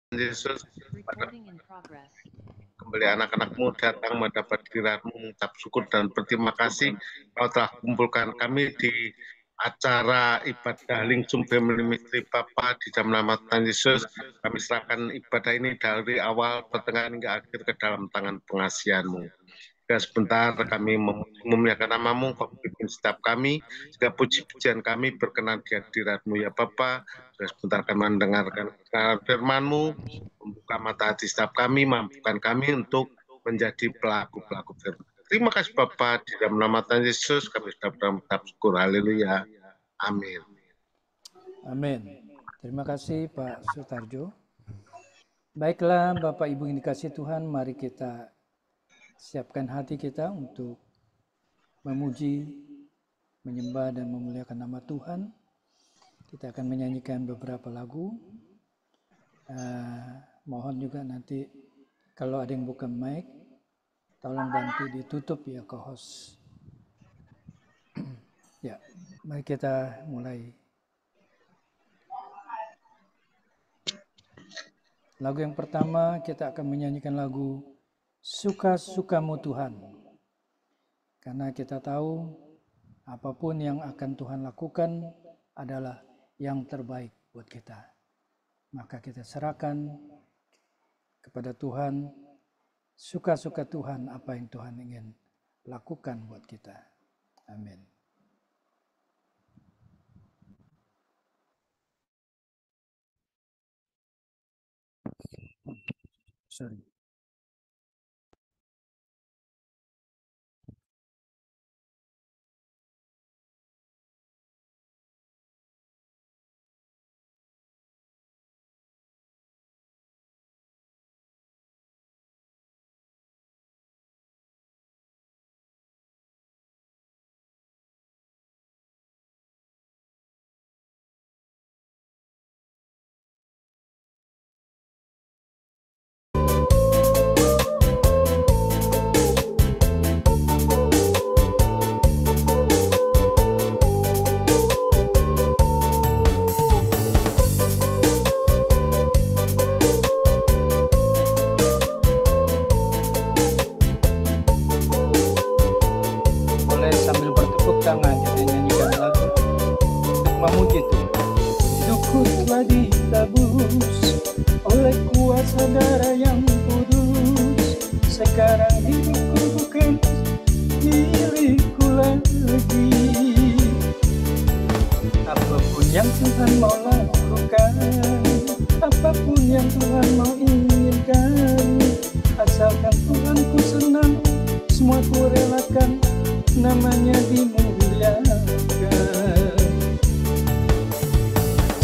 Yesus, kembali anak-anakmu datang mendapat hadiratmu, mengucap syukur dan berterima kasih kau telah kumpulkan kami di acara ibadah Lingsum Family Ministry Bapa di jam nama Tuhan Yesus. Kami serahkan ibadah ini dari awal, pertengahan hingga akhir ke dalam tangan pengasihan-Mu. Dan sebentar kami memuliakan namamu, kau bimbing setiap kami, sehingga puji-pujian kami berkenan di hadirat-Mu ya Bapa. Dan sebentar kami mendengarkan firman-Mu, membuka mata hati setiap kami, mampukan kami untuk menjadi pelaku-pelaku firman. Terima kasih Bapa, di dalam nama Tuhan Yesus kami sudah mengucap syukur. Haleluya. Amin. Amin. Terima kasih Pak Sutarjo. Baiklah Bapak Ibu yang dikasihi Tuhan, mari kita siapkan hati kita untuk memuji, menyembah dan memuliakan nama Tuhan. Kita akan menyanyikan beberapa lagu. Mohon juga nanti kalau ada yang buka mic, tolong bantu ditutup ya co-host. Ya, mari kita mulai. Lagu yang pertama kita akan menyanyikan lagu Suka-sukamu Tuhan. Karena kita tahu apapun yang akan Tuhan lakukan adalah yang terbaik buat kita. Maka kita serahkan kepada Tuhan, suka-suka Tuhan apa yang Tuhan ingin lakukan buat kita. Amin. Sorry.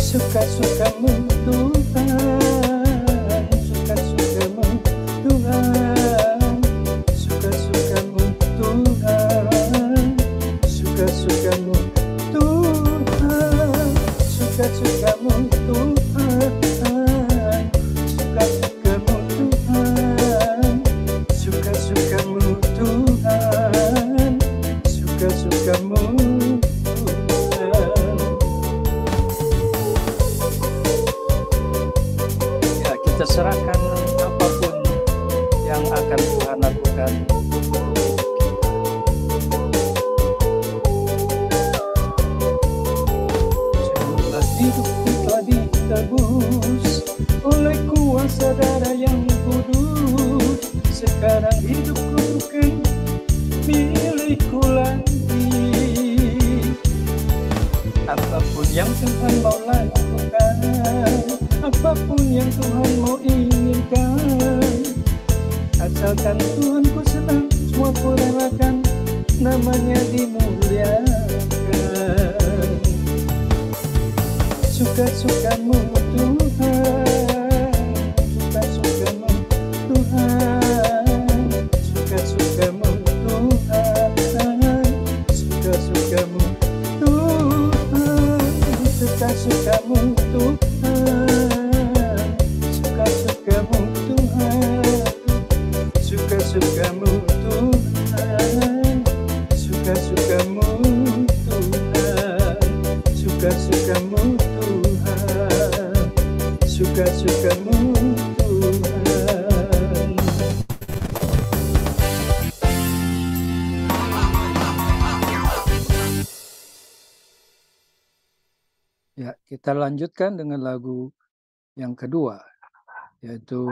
Suka-sukamu Tuhan, Tuhan. Ya, kita lanjutkan dengan lagu yang kedua, yaitu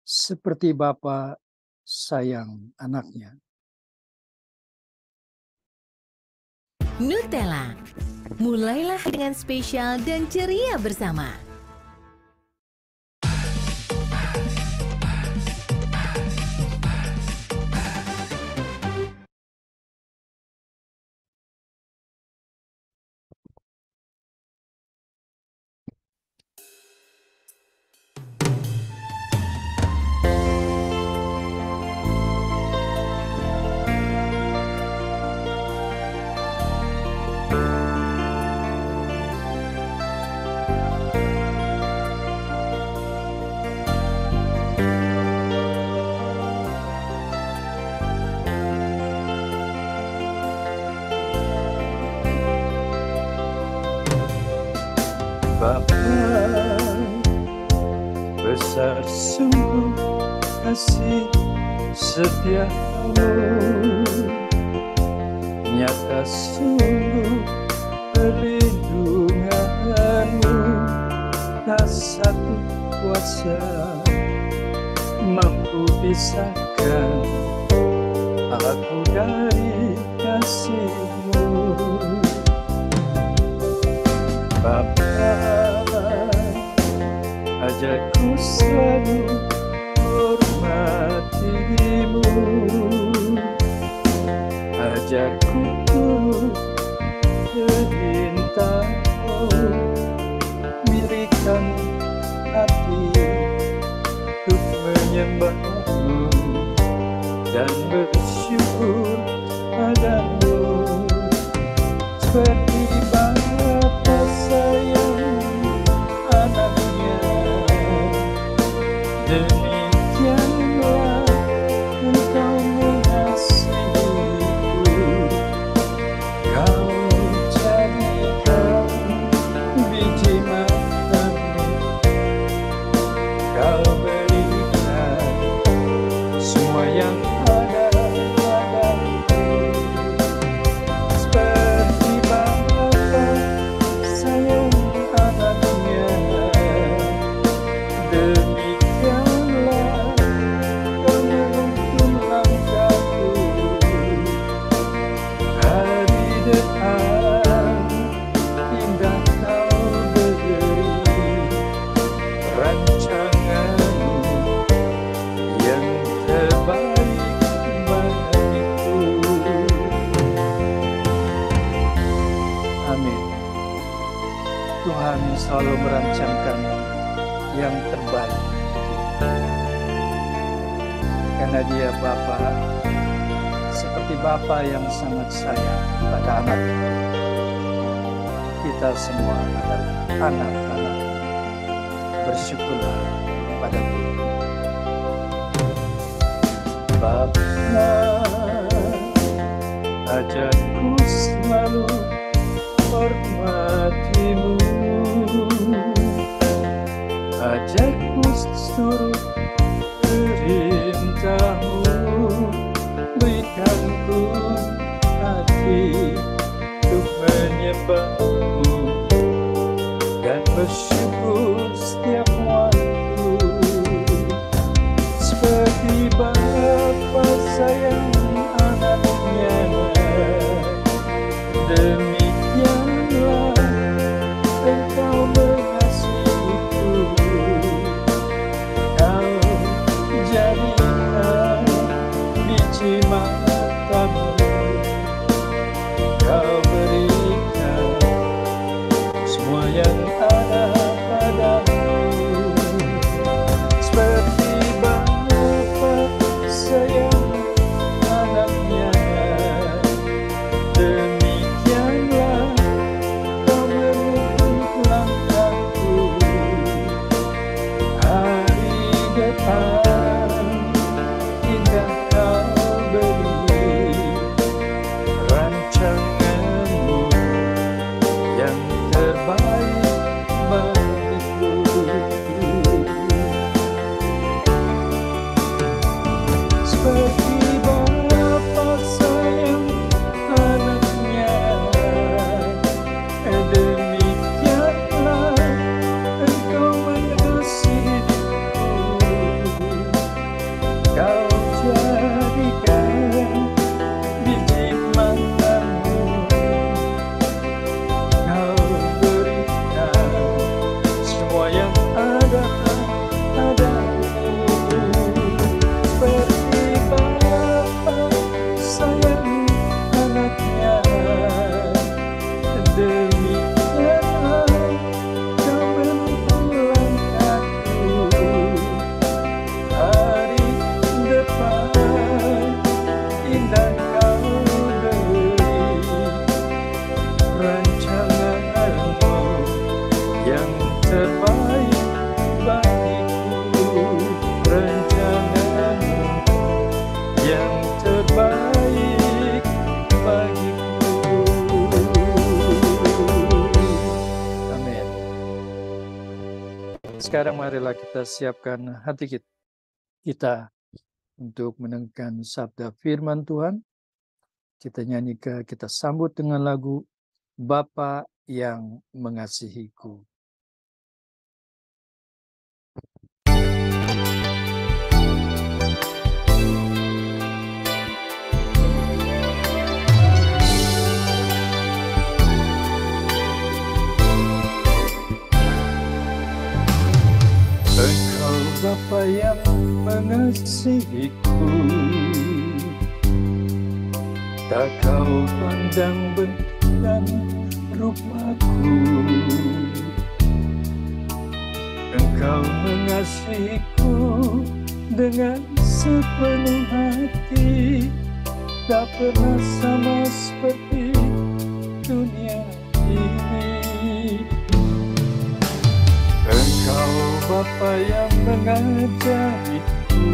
Seperti Bapa Sayang Anaknya. Nutella, mulailah dengan spesial dan ceria bersama. Bapa, besar sungguh kasih setiamu, nyata sungguh perlindunganmu, tak satu kuasa mampu pisahkan aku dari kasih-Mu. Bapa, ajarku selalu hormati-Mu, ajarku perintah-Mu, berikan hati untuk menyembah-Mu dan bersyukur padamu, seperti Bapa sayang anaknya, demikianlah Engkau mengasihiku. Kau jadikan biji matamu, Kau berikan semua yang ada padaku, seperti Bapa sayang anaknya, demikianlah Kau menuntun langkahku. Hari depan indah Kau beri rancangan-Mu yang terbaik bagiku. Amin. Tuhan selalu merancangkan yang terbaik untuk kita. Karena Dia Bapa, seperti Bapa yang sangat sayang pada anak-Nya. Kita semua adalah anak-anak. Bersyukurlah pada Tuhan. Bapa, ajarku selalu hormati-Mu, ajarku turut perintah-Mu, berikan ku hati untuk menyembah-Mu dan bersyukur setiap waktu, seperti Bapa sayang anaknya, demikianlah Engkau mengasihiku. Kau jadikan biji matamu, Kau berikan semua yang ada padamu, seperti Bapa sayang anaknya, demikianlah Kau menuntun langkahku. Hari depan indah Kau beri rancangan-Mu yang terbaik bagiku. sekarang marilah kita siapkan hati kita untuk mendengarkan sabda firman Tuhan. Kita nyanyikan, kita sambut dengan lagu Bapa yang Mengasihiku. Engkau Bapa yang mengasihiku, tak kau pandang bentuk dan rupaku. Engkau mengasihiku dengan sepenuh hati, tak pernah sama seperti dunia ini. Engkau Bapa yang mengajariku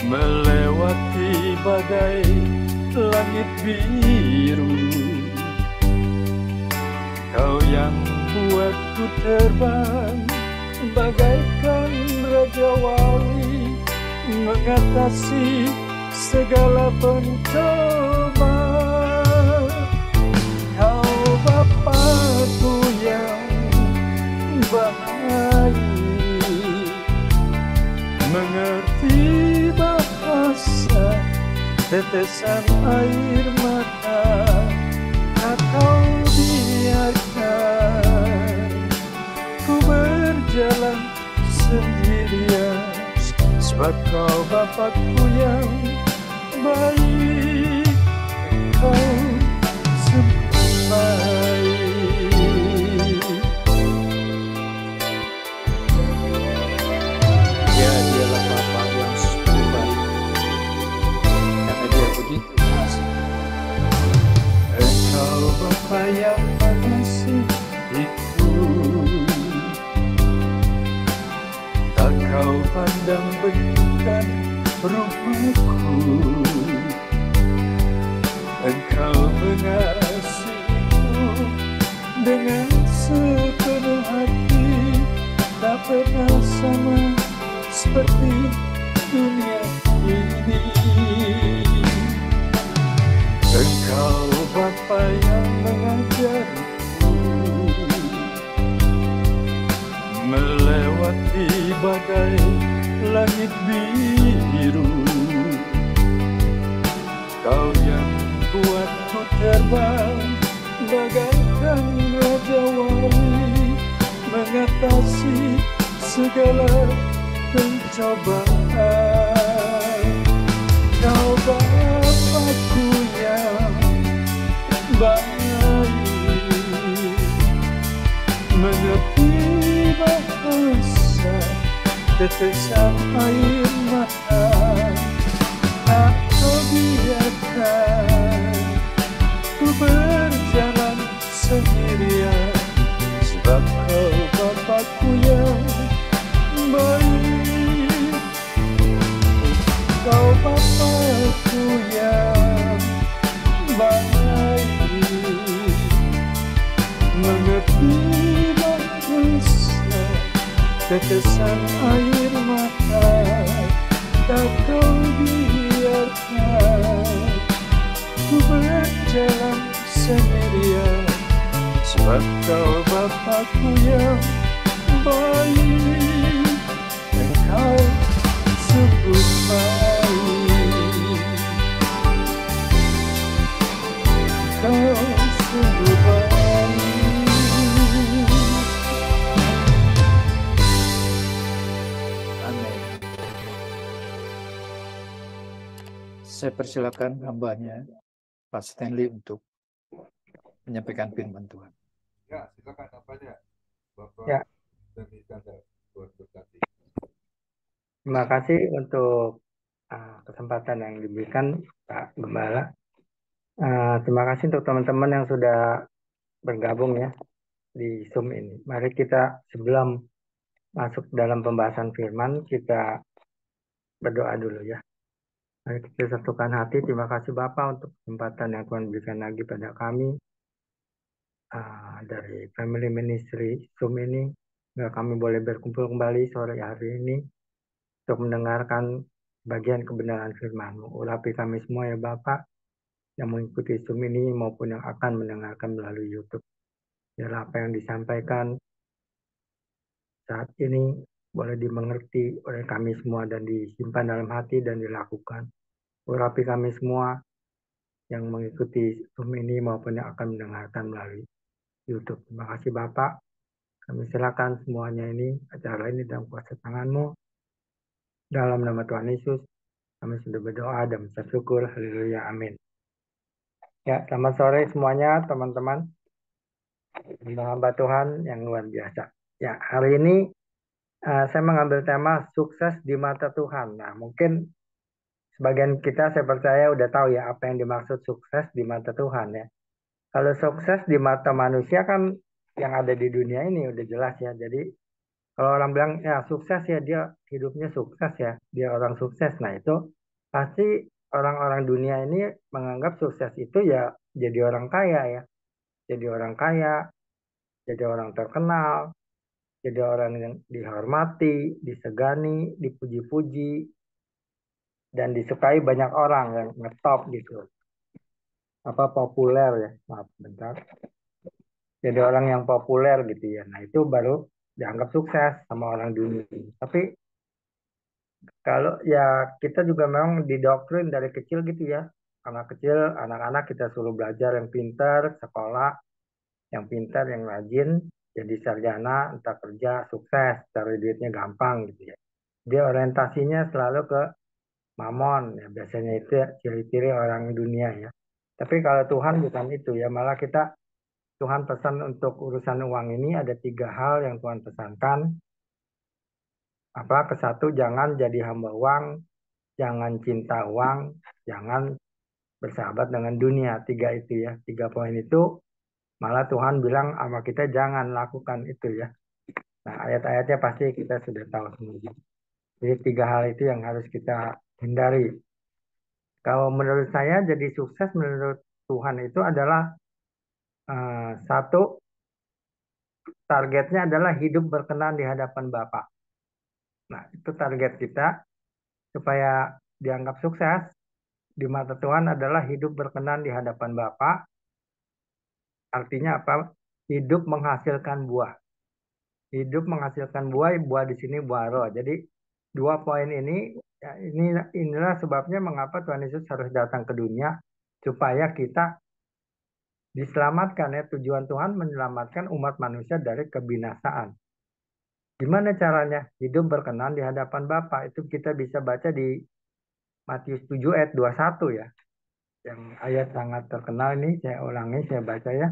melewati badai langit biru. Kau yang buatku terbang bagaikan Raja Wali, mengatasi segala pencobaan. Kau Bapakku yang baik, mengerti bahasa tetesan air mata, tak kau biarkan ku berjalan sendirian, sebab kau Bapakku yang baik, kau sungguh baik. Ya, dialah Bapa yang sungguh baik, karena Dia begitu kasih. Engkau Bapa yang mengasihiku, tak kau pandang bentuk dan rupaku. Engkau mengasihiku dengan sepenuh hati, tak pernah sama seperti dunia ini. Engkau Bapa yang mengajariku melewati badai langit biru. Kau yang buatku terbang bagaikan Raja Wali, mengatasi segala pencobaan. Kau Bapakku yang baik, mengerti bahasa tetesan air mata, tak kau biarkan ku berjalan sendirian, sebab kau Bapakku yang baik. Kau Bapakku yang baik, mengerti bahasa tetesan air mata, tak kau biarkan ku berjalan sendirian, sebab kau Bapakku yang baik, engkau sungguh baik, engkau sungguh baik. Amin. Saya persilakan hambanya Pak Stanley untuk menyampaikan firman Tuhan. Ya, silakan hambanya Bapak Ya, Stanley Iskandar. Tuhan berkati. terima kasih untuk kesempatan yang diberikan Pak Gembala. Terima kasih untuk teman-teman yang sudah bergabung ya di Zoom ini. Mari kita sebelum masuk dalam pembahasan firman, kita berdoa dulu ya. Mari kita satukan hati. Terima kasih Bapak untuk kesempatan yang Tuhan berikan lagi pada kami. dari Family Ministry Zoom ini, nggak kami boleh berkumpul kembali sore hari ini untuk mendengarkan bagian kebenaran firman-Mu. Urapi kami semua ya Bapak, yang mengikuti Zoom ini maupun yang akan mendengarkan melalui YouTube. Biarlah apa yang disampaikan saat ini boleh dimengerti oleh kami semua dan disimpan dalam hati dan dilakukan. Urapi kami semua yang mengikuti Zoom ini maupun yang akan mendengarkan melalui YouTube. Terima kasih Bapak. Kami serahkan semuanya ini, acara ini dalam kuasa tangan-Mu. Dalam nama Tuhan Yesus, kami sudah berdoa dan mengucap syukur. Haleluya. Amin. Ya, selamat sore semuanya teman-teman. Hamba Tuhan yang luar biasa. Ya, hari ini saya mengambil tema sukses di mata Tuhan. Nah, mungkin sebagian kita saya percaya udah tahu ya apa yang dimaksud sukses di mata Tuhan ya. Kalau sukses di mata manusia kan yang ada di dunia ini udah jelas ya. Jadi kalau orang bilang ya sukses ya dia hidupnya sukses ya, dia orang sukses. Nah itu pasti orang-orang dunia ini menganggap sukses itu ya jadi orang kaya ya. Jadi orang kaya, jadi orang terkenal, jadi orang yang dihormati, disegani, dipuji-puji, dan disukai banyak orang yang ngetop gitu. Apa populer ya, maaf bentar. Jadi orang yang populer gitu ya. Nah itu baru dianggap sukses sama orang dunia. Tapi kalau ya kita juga memang didoktrin dari kecil gitu ya. Anak kecil, anak-anak kita suruh belajar yang pintar, sekolah yang pintar, yang rajin, jadi sarjana, entah kerja, sukses, cari duitnya gampang gitu ya. Dia orientasinya selalu ke mamon, ya biasanya itu ya, ciri-ciri orang dunia ya. Tapi kalau Tuhan bukan itu ya, malah kita Tuhan pesan untuk urusan uang ini ada 3 hal yang Tuhan pesankan. Apa? Kesatu, jangan jadi hamba uang, jangan cinta uang, jangan bersahabat dengan dunia. 3 itu ya, 3 poin itu malah Tuhan bilang sama kita jangan lakukan itu ya. Nah ayat-ayatnya pasti kita sudah tahu semua. Jadi 3 hal itu yang harus kita hindari. Kalau menurut saya jadi sukses menurut Tuhan itu adalah satu, targetnya adalah hidup berkenan di hadapan Bapa. Nah itu target kita supaya dianggap sukses di mata Tuhan adalah hidup berkenan di hadapan Bapa. Artinya apa? Hidup menghasilkan buah. Hidup menghasilkan buah, buah di sini buah roh. Jadi 2 poin ini, ya, inilah sebabnya mengapa Tuhan Yesus harus datang ke dunia supaya kita diselamatkan ya. Tujuan Tuhan menyelamatkan umat manusia dari kebinasaan. Gimana caranya? Hidup berkenan di hadapan Bapa. Itu kita bisa baca di Matius 7 ayat 21 ya. Yang ayat sangat terkenal ini saya ulangi, saya baca ya.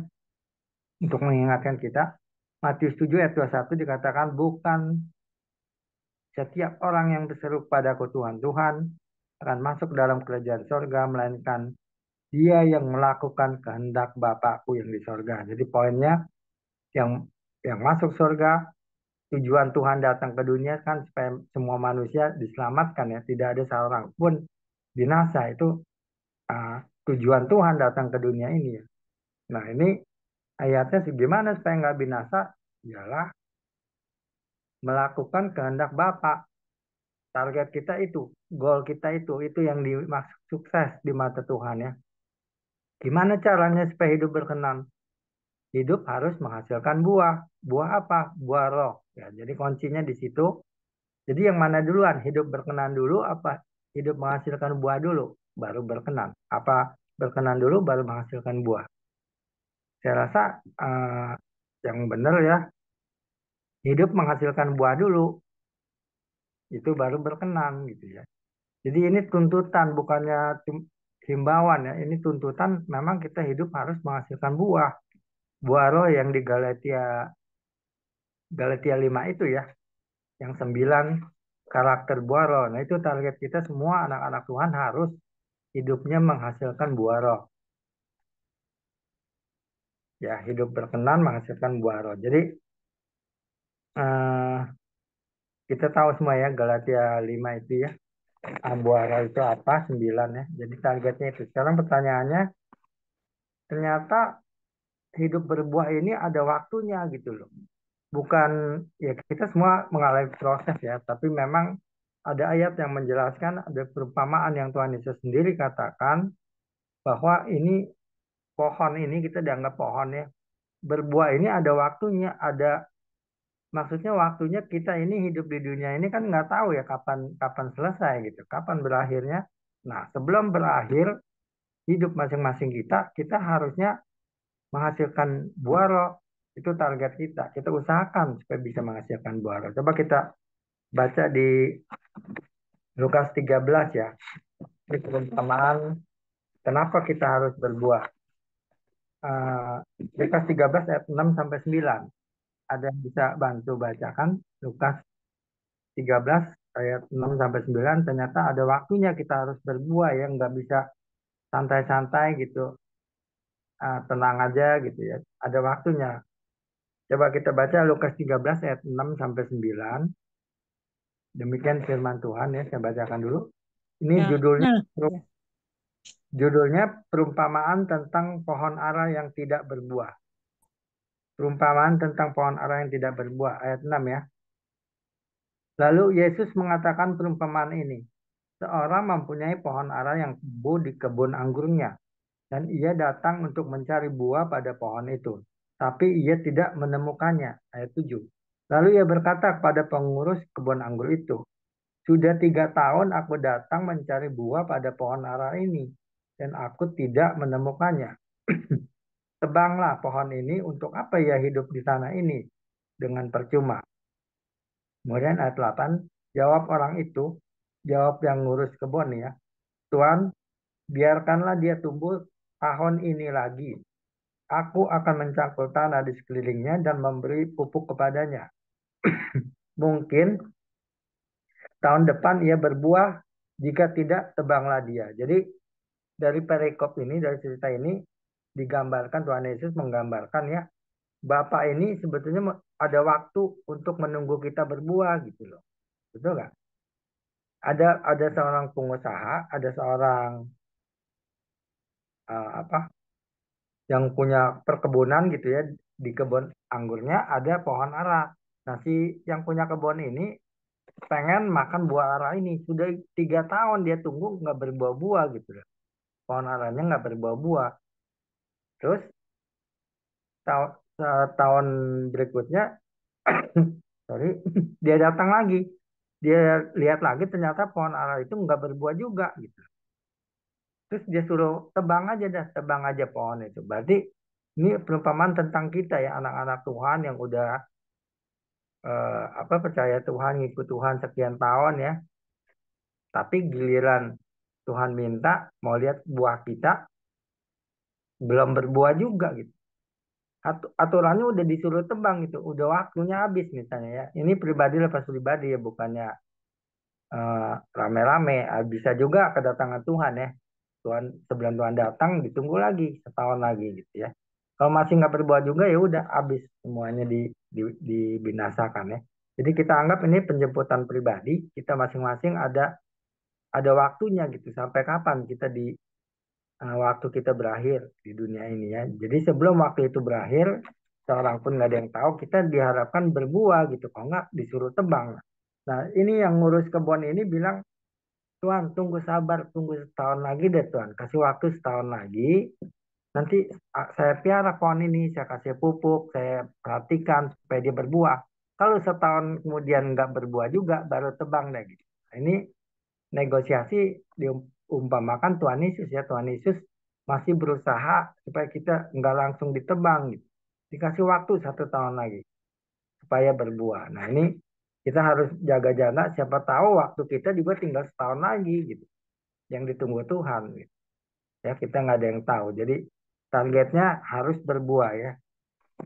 Untuk mengingatkan kita. Matius 7 ayat 21 dikatakan bukan setiap orang yang berseru padaku Tuhan, Tuhan akan masuk dalam kerajaan sorga, melainkan dia yang melakukan kehendak Bapakku yang di sorga. Jadi poinnya yang masuk sorga, tujuan Tuhan datang ke dunia kan supaya semua manusia diselamatkan ya. Tidak ada seorang pun binasa. Itu tujuan Tuhan datang ke dunia ini ya. Nah ini ayatnya gimana supaya nggak binasa? Ialah melakukan kehendak Bapa. Target kita itu, goal kita itu yang dimaksud sukses di mata Tuhan ya. Gimana caranya supaya hidup berkenan? Hidup harus menghasilkan buah. Buah apa? Buah roh. Ya, jadi kuncinya di situ. Jadi yang mana duluan? Hidup berkenan dulu apa hidup menghasilkan buah dulu? Baru berkenan. Apa berkenan dulu baru menghasilkan buah? Saya rasa yang benar ya, hidup menghasilkan buah dulu. Itu baru berkenan gitu ya. Jadi ini tuntutan bukannya himbauan ya. Ini tuntutan memang kita hidup harus menghasilkan buah. Buah roh yang di Galatia 5 itu ya. Yang 9 karakter buah roh. Nah itu target kita semua anak-anak Tuhan harus hidupnya menghasilkan buah roh. Ya hidup berkenan menghasilkan buah roh. Jadi kita tahu semua ya Galatia 5 itu ya. Buah roh itu apa? 9 ya. Jadi targetnya itu. Sekarang pertanyaannya, ternyata hidup berbuah ini ada waktunya gitu loh. Bukan, ya kita semua mengalami proses ya, tapi memang ada ayat yang menjelaskan, ada perumpamaan yang Tuhan Yesus sendiri katakan bahwa ini pohon ini kita dianggap pohon ya. Berbuah ini ada waktunya, ada maksudnya waktunya kita ini hidup di dunia ini kan nggak tahu ya kapan kapan selesai gitu, kapan berakhirnya. Nah, sebelum berakhir hidup masing-masing kita harusnya menghasilkan buah roh. Itu target kita. Kita usahakan supaya bisa menghasilkan buah roh. Coba kita baca di Lukas 13 ya. Ini perumpamaan kenapa kita harus berbuah. Lukas 13 ayat 6 sampai 9. Ada yang bisa bantu bacakan Lukas 13 ayat 6 sampai 9. Ternyata ada waktunya kita harus berbuah ya, nggak bisa santai-santai gitu. Tenang aja gitu ya. Ada waktunya. Coba kita baca Lukas 13 ayat 6 sampai 9. Demikian firman Tuhan ya, saya bacakan dulu. Ini judulnya perumpamaan tentang pohon ara yang tidak berbuah. Perumpamaan tentang pohon ara yang tidak berbuah ayat 6 ya. Lalu Yesus mengatakan perumpamaan ini. Seorang mempunyai pohon ara yang tumbuh di kebun anggurnya, dan ia datang untuk mencari buah pada pohon itu. Tapi ia tidak menemukannya. Ayat 7. Lalu ia berkata kepada pengurus kebun anggur itu, sudah 3 tahun aku datang mencari buah pada pohon ara ini, dan aku tidak menemukannya. Tebanglah pohon ini, untuk apa ia hidup di tanah ini dengan percuma. Kemudian ayat 8, jawab orang itu, jawab yang ngurus kebun ya, Tuhan, biarkanlah dia tumbuh tahun ini lagi. Aku akan mencangkul tanah di sekelilingnya dan memberi pupuk kepadanya. Mungkin tahun depan ia berbuah, jika tidak tebanglah dia. Jadi dari perikop ini, dari cerita ini digambarkan, Tuhan Yesus menggambarkan ya, Bapak ini sebetulnya ada waktu untuk menunggu kita berbuah gitu loh. Betul nggak? Ada seorang pengusaha, ada seorang yang punya perkebunan gitu ya, di kebun anggurnya ada pohon ara. Nah, si yang punya kebun ini pengen makan buah ara ini. Sudah 3 tahun dia tunggu nggak berbuah-buah gitu loh. Pohon aranya nggak berbuah-buah. Terus tahun berikutnya, sorry, dia datang lagi. Dia lihat lagi ternyata pohon ara itu nggak berbuah juga gitu. Terus dia suruh tebang aja dah, tebang aja pohon itu. Berarti ini perumpamaan tentang kita ya, anak-anak Tuhan yang udah percaya Tuhan, ngikut Tuhan sekian tahun ya. Tapi giliran Tuhan minta mau lihat buah kita belum berbuah juga gitu. Aturannya udah disuruh tebang gitu, udah waktunya habis misalnya ya. Ini pribadi lepas pribadi ya, bukannya rame-rame. Bisa juga kedatangan Tuhan ya. Tuhan sebelum Tuhan datang ditunggu lagi setahun lagi gitu ya. Kalau masih nggak berbuah juga ya udah habis semuanya dibinasakan ya. Jadi kita anggap ini penjemputan pribadi, kita masing-masing ada waktunya gitu, sampai kapan kita waktu kita berakhir di dunia ini ya. Jadi sebelum waktu itu berakhir, seorang pun nggak ada yang tahu, kita diharapkan berbuah gitu, kalau nggak disuruh tebang. Nah, ini yang ngurus kebun ini bilang, Tuhan tunggu sabar, tunggu setahun lagi deh Tuhan, kasih waktu setahun lagi, nanti saya piara pohon ini, saya kasih pupuk, saya perhatikan supaya dia berbuah. Kalau setahun kemudian nggak berbuah juga, baru tebang deh gitu. Nah, ini negosiasi diumpamakan Tuhan Yesus ya, Tuhan Yesus masih berusaha supaya kita nggak langsung ditebang gitu. Dikasih waktu 1 tahun lagi supaya berbuah. Nah, ini kita harus jaga jarak, siapa tahu waktu kita juga tinggal setahun lagi gitu, yang ditunggu Tuhan gitu. Ya, kita nggak ada yang tahu. Jadi targetnya harus berbuah ya.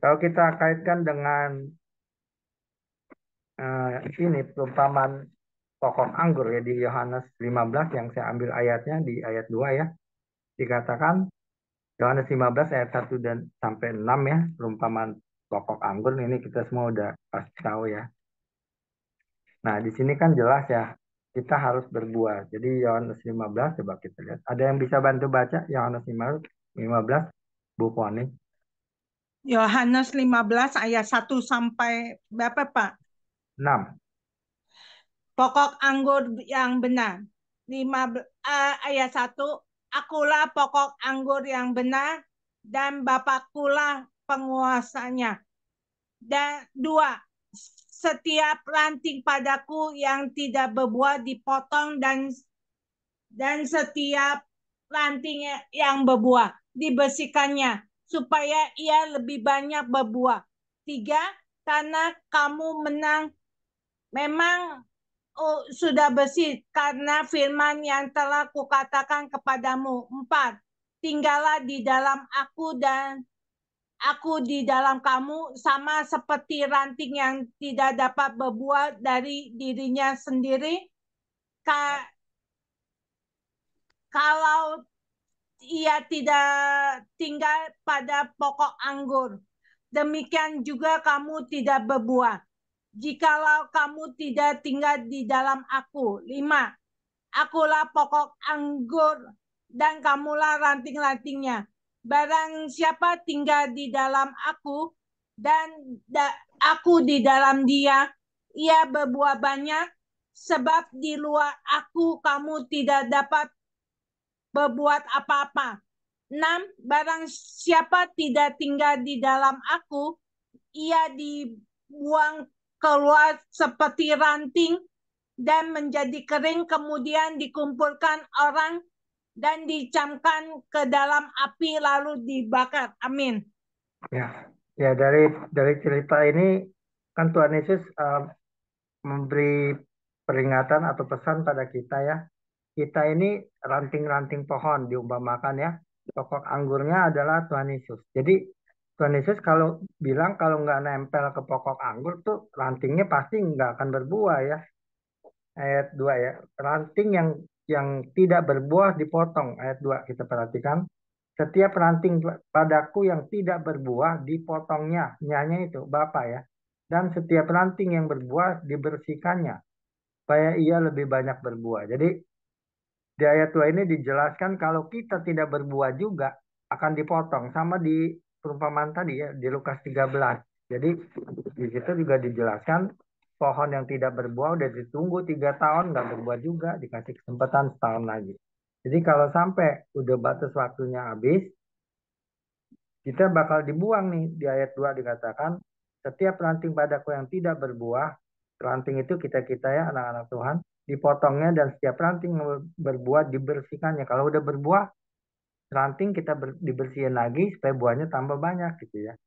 Kalau kita kaitkan dengan ini perumpamaan pokok anggur ya, di Yohanes 15 yang saya ambil ayatnya di ayat 2 ya. Dikatakan Yohanes 15 ayat 1 dan sampai 6 ya, perumpamaan pokok anggur ini kita semua udah pasti tahu ya. Nah, di sini kan jelas ya, kita harus berbuah. Jadi Yohanes 15 coba kita lihat. Ada yang bisa bantu baca Yohanes 15 Bu Poni? Yohanes 15 ayat 1 sampai berapa, Pak? 6. Pokok anggur yang benar. Ayat 1, akulah pokok anggur yang benar dan Bapakkulah penguasanya. Dan 2, setiap ranting padaku yang tidak berbuah dipotong dan setiap ranting yang berbuah dibersihkannya supaya ia lebih banyak berbuah. 3, karena kamu memang sudah bersih karena firman yang telah kukatakan kepadamu. 4, tinggallah di dalam aku dan aku di dalam kamu, sama seperti ranting yang tidak dapat berbuah dari dirinya sendiri. Kalau ia tidak tinggal pada pokok anggur, demikian juga kamu tidak berbuah jikalau kamu tidak tinggal di dalam aku. 5, akulah pokok anggur dan kamulah ranting-rantingnya. Barang siapa tinggal di dalam aku dan aku di dalam dia, ia berbuah banyak, sebab di luar aku kamu tidak dapat berbuat apa-apa. 6, barang siapa tidak tinggal di dalam aku, ia dibuang keluar seperti ranting dan menjadi kering, kemudian dikumpulkan orang dan dicamkan ke dalam api lalu dibakar. Amin. Ya, dari cerita ini kan Tuhan Yesus memberi peringatan atau pesan pada kita ya. Kita ini ranting-ranting pohon diumpamakan ya. Pokok anggurnya adalah Tuhan Yesus. Jadi Tuhan Yesus kalau bilang kalau nggak nempel ke pokok anggur tuh rantingnya pasti nggak akan berbuah ya. Ayat 2 ya. Ranting yang tidak berbuah dipotong. Ayat 2 kita perhatikan. Setiap ranting padaku yang tidak berbuah dipotongnya. Nyanya itu Bapak ya. Dan setiap ranting yang berbuah dibersihkannya supaya ia lebih banyak berbuah. Jadi di ayat 2 ini dijelaskan kalau kita tidak berbuah juga akan dipotong. Sama di perumpamaan tadi ya, di Lukas 13. Jadi di situ juga dijelaskan pohon yang tidak berbuah udah ditunggu 3 tahun nggak berbuah juga, dikasih kesempatan setahun lagi. Jadi kalau sampai udah batas waktunya habis, kita bakal dibuang nih. Di ayat 2 dikatakan, setiap ranting padaku yang tidak berbuah, ranting itu kita-kita ya anak-anak Tuhan, dipotongnya dan setiap ranting berbuah dibersihkannya. Kalau udah berbuah, ranting kita dibersihin lagi supaya buahnya tambah banyak gitu ya.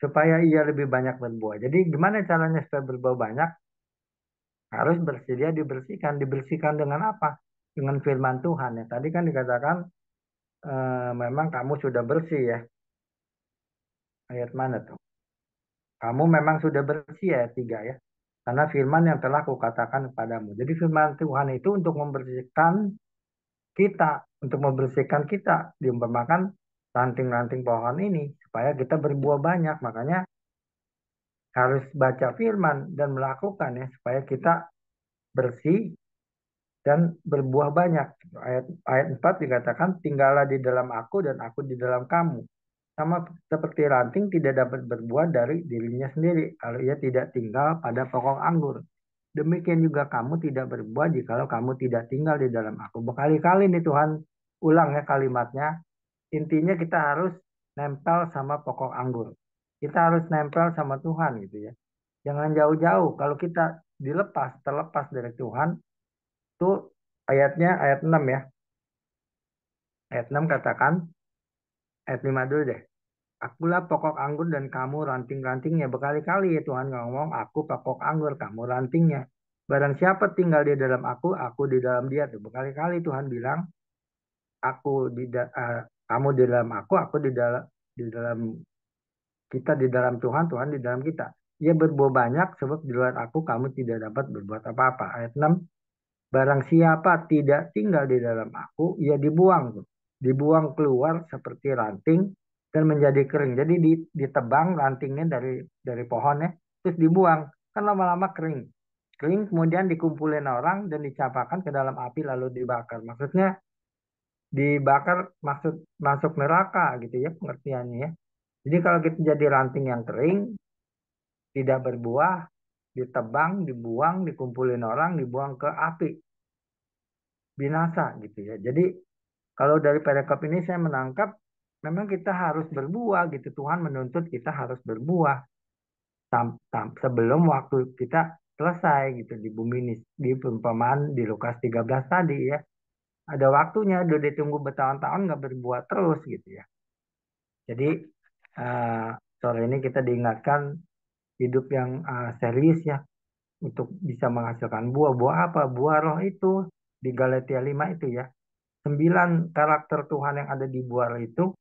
Supaya ia lebih banyak berbuah. Jadi gimana caranya supaya berbuah banyak? Harus bersedia dibersihkan. Dibersihkan dengan apa? Dengan firman Tuhan ya. Tadi kan dikatakan memang kamu sudah bersih ya. Ayat mana tuh? Kamu memang sudah bersih ya 3 ya. Karena firman yang telah kukatakan kepadamu. Jadi firman Tuhan itu untuk membersihkan kita. Untuk membersihkan kita. Diumpamakan ranting-ranting pohon ini. Supaya kita berbuah banyak. Makanya harus baca firman dan melakukan ya. Supaya kita bersih dan berbuah banyak. Ayat 4 dikatakan, tinggallah di dalam aku dan aku di dalam kamu. Sama seperti ranting tidak dapat berbuah dari dirinya sendiri kalau ia tidak tinggal pada pokok anggur. Demikian juga kamu tidak berbuah jikalau kamu tidak tinggal di dalam aku. Berkali-kali nih Tuhan ulang ya kalimatnya. Intinya kita harus nempel sama pokok anggur. Kita harus nempel sama Tuhan gitu ya. Jangan jauh-jauh. Kalau kita terlepas dari Tuhan, tuh ayatnya ayat 6 ya. Ayat 6 katakan, ayat 5 dulu deh. Akulah pokok anggur dan kamu ranting-rantingnya. Berkali-kali ya Tuhan ngomong, aku pokok anggur, kamu rantingnya. Barang siapa tinggal di dalam aku di dalam dia. Tuh. Berkali-kali Tuhan bilang, kamu di dalam aku di dalam kita di dalam Tuhan, Tuhan di dalam kita. Ia berbuah banyak sebab di luar aku kamu tidak dapat berbuat apa-apa. Ayat 6, barang siapa tidak tinggal di dalam aku, ia dibuang. Dibuang keluar seperti ranting dan menjadi kering. Jadi ditebang rantingnya dari pohonnya, terus dibuang. Kan lama-lama kering. Kering kemudian dikumpulin orang dan dicapakan ke dalam api lalu dibakar. Maksudnya dibakar masuk neraka gitu ya pengertiannya ya. Jadi kalau kita jadi ranting yang kering, tidak berbuah, ditebang, dibuang, dikumpulin orang, dibuang ke api, binasa gitu ya. Jadi kalau dari perikop ini saya menangkap memang kita harus berbuah gitu. Tuhan menuntut kita harus berbuah sebelum waktu kita selesai gitu di bumi ini. Di perumpamaan di Lukas 13 tadi ya. Ada waktunya, udah ditunggu bertahun-tahun nggak berbuah terus gitu ya. Jadi sore ini kita diingatkan hidup yang serius ya untuk bisa menghasilkan buah. Buah apa? Buah roh itu di Galatia 5 itu ya. 9 karakter Tuhan yang ada di buah roh itu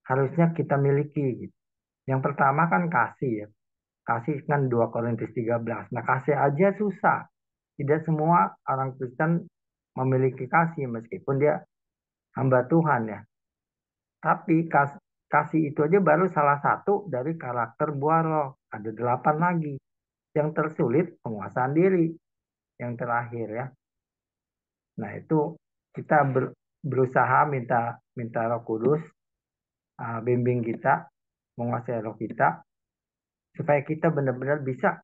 harusnya kita miliki gitu. Yang pertama kan kasih ya. Kasih kan 2 Korintus 13. Nah, kasih aja susah. Tidak semua orang Kristen memiliki kasih meskipun dia hamba Tuhan ya. Tapi kasih itu aja baru salah satu dari karakter buah roh. Ada 8 lagi. Yang tersulit penguasaan diri. Yang terakhir ya. Nah, itu kita berusaha minta Roh Kudus bimbing kita, menguasai roh kita supaya kita benar-benar bisa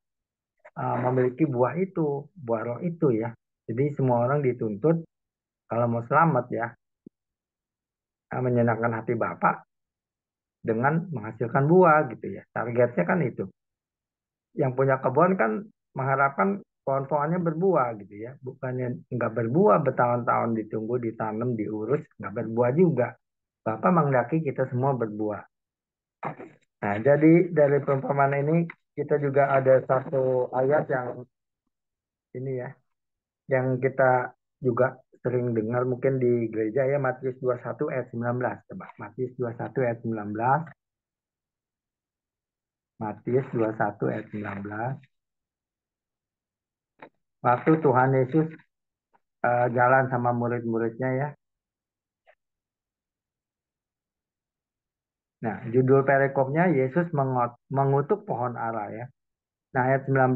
memiliki buah itu, buah roh itu ya. Jadi semua orang dituntut kalau mau selamat ya, menyenangkan hati Bapa dengan menghasilkan buah gitu ya. Targetnya kan itu. Yang punya kebun kan mengharapkan pohon-pohonnya berbuah gitu ya. Bukannya nggak berbuah bertahun-tahun ditunggu, ditanam, diurus, nggak berbuah juga. Bapak menghendaki kita semua berbuah. Nah, jadi dari perumpamaan ini kita juga ada satu ayat yang ini ya, yang kita juga sering dengar mungkin di gereja ya, Matius 21 ayat 19. Coba Matius 21 ayat 19. Matius 21 ayat 19. Waktu Tuhan Yesus jalan sama murid-muridnya ya. Nah, judul perikopnya Yesus mengutuk pohon ara ya. Nah, ayat 19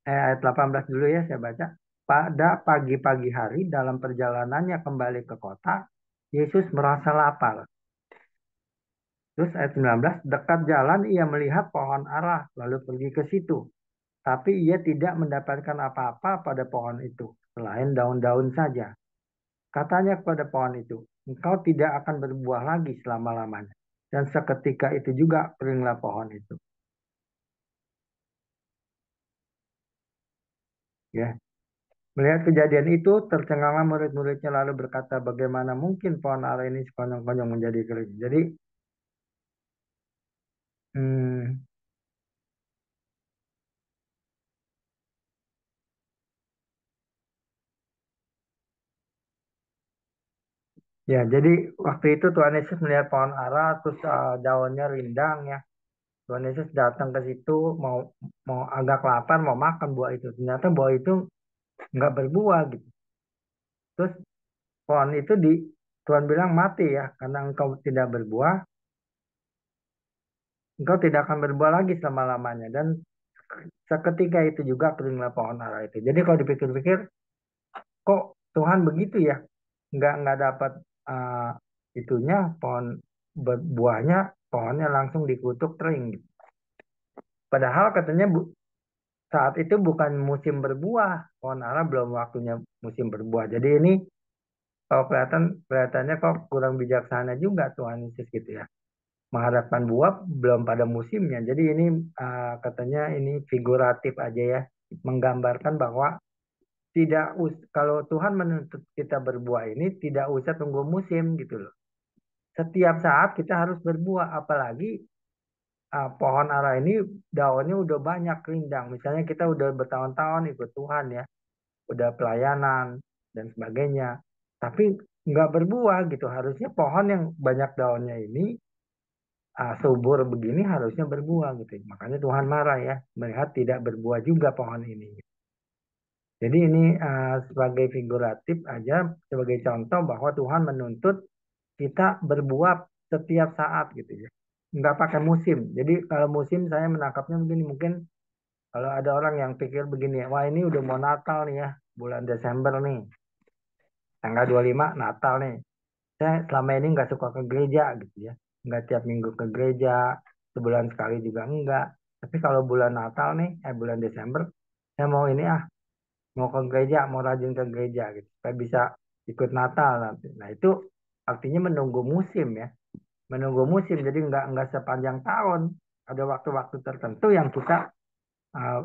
ayat 18 dulu ya saya baca. Pada pagi-pagi hari dalam perjalanannya kembali ke kota, Yesus merasa lapar. Terus ayat 19, dekat jalan ia melihat pohon ara, lalu pergi ke situ. Tapi ia tidak mendapatkan apa-apa pada pohon itu, selain daun-daun saja. Katanya kepada pohon itu, engkau tidak akan berbuah lagi selama-lamanya. Dan seketika itu juga keringlah pohon itu. Ya. Melihat kejadian itu, tercenganglah murid-muridnya lalu berkata, bagaimana mungkin pohon ara ini sekonyong-konyong menjadi kering. Jadi, ya, jadi waktu itu Tuhan Yesus melihat pohon ara, terus daunnya rindang ya. Tuhan Yesus datang ke situ, mau agak lapar, mau makan buah itu. Ternyata buah itu nggak berbuah gitu. Terus pohon itu Tuhan bilang mati ya, karena engkau tidak berbuah, engkau tidak akan berbuah lagi selama-lamanya. Dan seketika itu juga keringlah pohon ara itu. Jadi kalau dipikir-pikir, kok Tuhan begitu ya? Nggak dapat itunya pohon buahnya, pohonnya langsung dikutuk kering. Gitu. Padahal katanya saat itu bukan musim berbuah, pohon ara belum waktunya musim berbuah. Jadi ini kalau kelihatannya kok kurang bijaksana juga Tuhan Yesus gitu ya. Mengharapkan buah belum pada musimnya. Jadi ini katanya ini figuratif aja ya, menggambarkan bahwa kalau Tuhan menuntut kita berbuah ini tidak usah tunggu musim gitu loh. Setiap saat kita harus berbuah, apalagi pohon ara ini daunnya udah banyak rindang. Misalnya kita udah bertahun-tahun ikut Tuhan ya, udah pelayanan dan sebagainya. Tapi nggak berbuah gitu. Harusnya pohon yang banyak daunnya ini subur begini harusnya berbuah gitu. Makanya Tuhan marah ya, melihat tidak berbuah juga pohon ini. Jadi ini sebagai figuratif aja, sebagai contoh bahwa Tuhan menuntut kita berbuah setiap saat gitu ya. Nggak pakai musim. Jadi kalau musim saya menangkapnya begini, mungkin kalau ada orang yang pikir begini, wah ini udah mau Natal nih ya, bulan Desember nih, tanggal 25 Natal nih. Saya selama ini nggak suka ke gereja gitu ya. Nggak tiap minggu ke gereja, sebulan sekali juga enggak. Tapi kalau bulan Natal nih, bulan Desember, saya mau ini mau ke gereja, mau rajin ke gereja gitu, supaya bisa ikut Natal nanti. Nah itu artinya menunggu musim ya, menunggu musim. Jadi enggak sepanjang tahun. Ada waktu-waktu tertentu yang kita uh,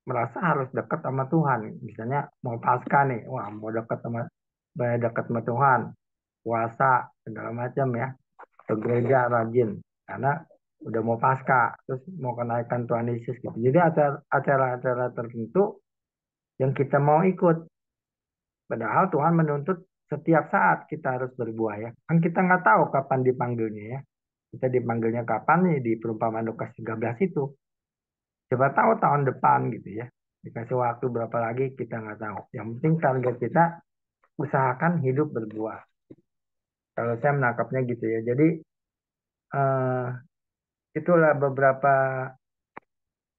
merasa harus dekat sama Tuhan. Misalnya mau Paskah nih, wah mau dekat sama Tuhan, puasa segala macam ya, ke gereja rajin karena udah mau Paskah, terus mau kenaikan Tuhan Yesus gitu. Jadi acara-acara tertentu yang kita mau ikut. Padahal Tuhan menuntut setiap saat kita harus berbuah ya. Kan kita nggak tahu kapan dipanggilnya ya. Kita dipanggilnya kapan nih di perumpamaan Lukas 13 itu. Coba tahu tahun depan gitu ya. Dikasih waktu berapa lagi kita nggak tahu. Yang penting target kita usahakan hidup berbuah. Kalau saya menangkapnya gitu ya. Jadi eh, itulah beberapa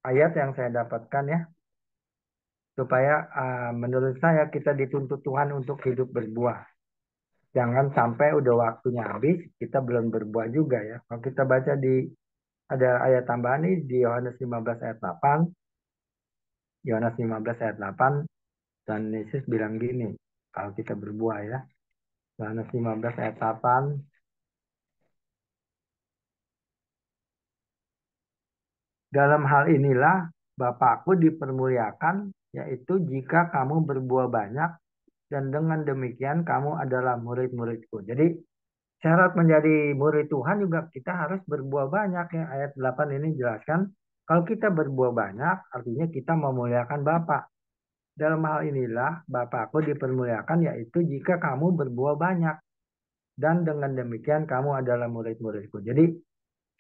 ayat yang saya dapatkan ya. Supaya menurut saya kita dituntut Tuhan untuk hidup berbuah. Jangan sampai udah waktunya habis, kita belum berbuah juga ya. Kalau kita baca ada ayat tambahan nih di Yohanes 15 ayat 8. Yohanes 15 ayat 8, dan Yesus bilang gini, kalau kita berbuah ya. Yohanes 15 ayat 8, dalam hal inilah Bapakku dipermuliakan, yaitu jika kamu berbuah banyak, dan dengan demikian kamu adalah murid-muridku. Jadi syarat menjadi murid Tuhan juga kita harus berbuah banyak ya. Ayat 8 ini jelaskan, kalau kita berbuah banyak, artinya kita memuliakan Bapa. Dalam hal inilah Bapakku dipermuliakan, yaitu jika kamu berbuah banyak. Dan dengan demikian kamu adalah murid-muridku. Jadi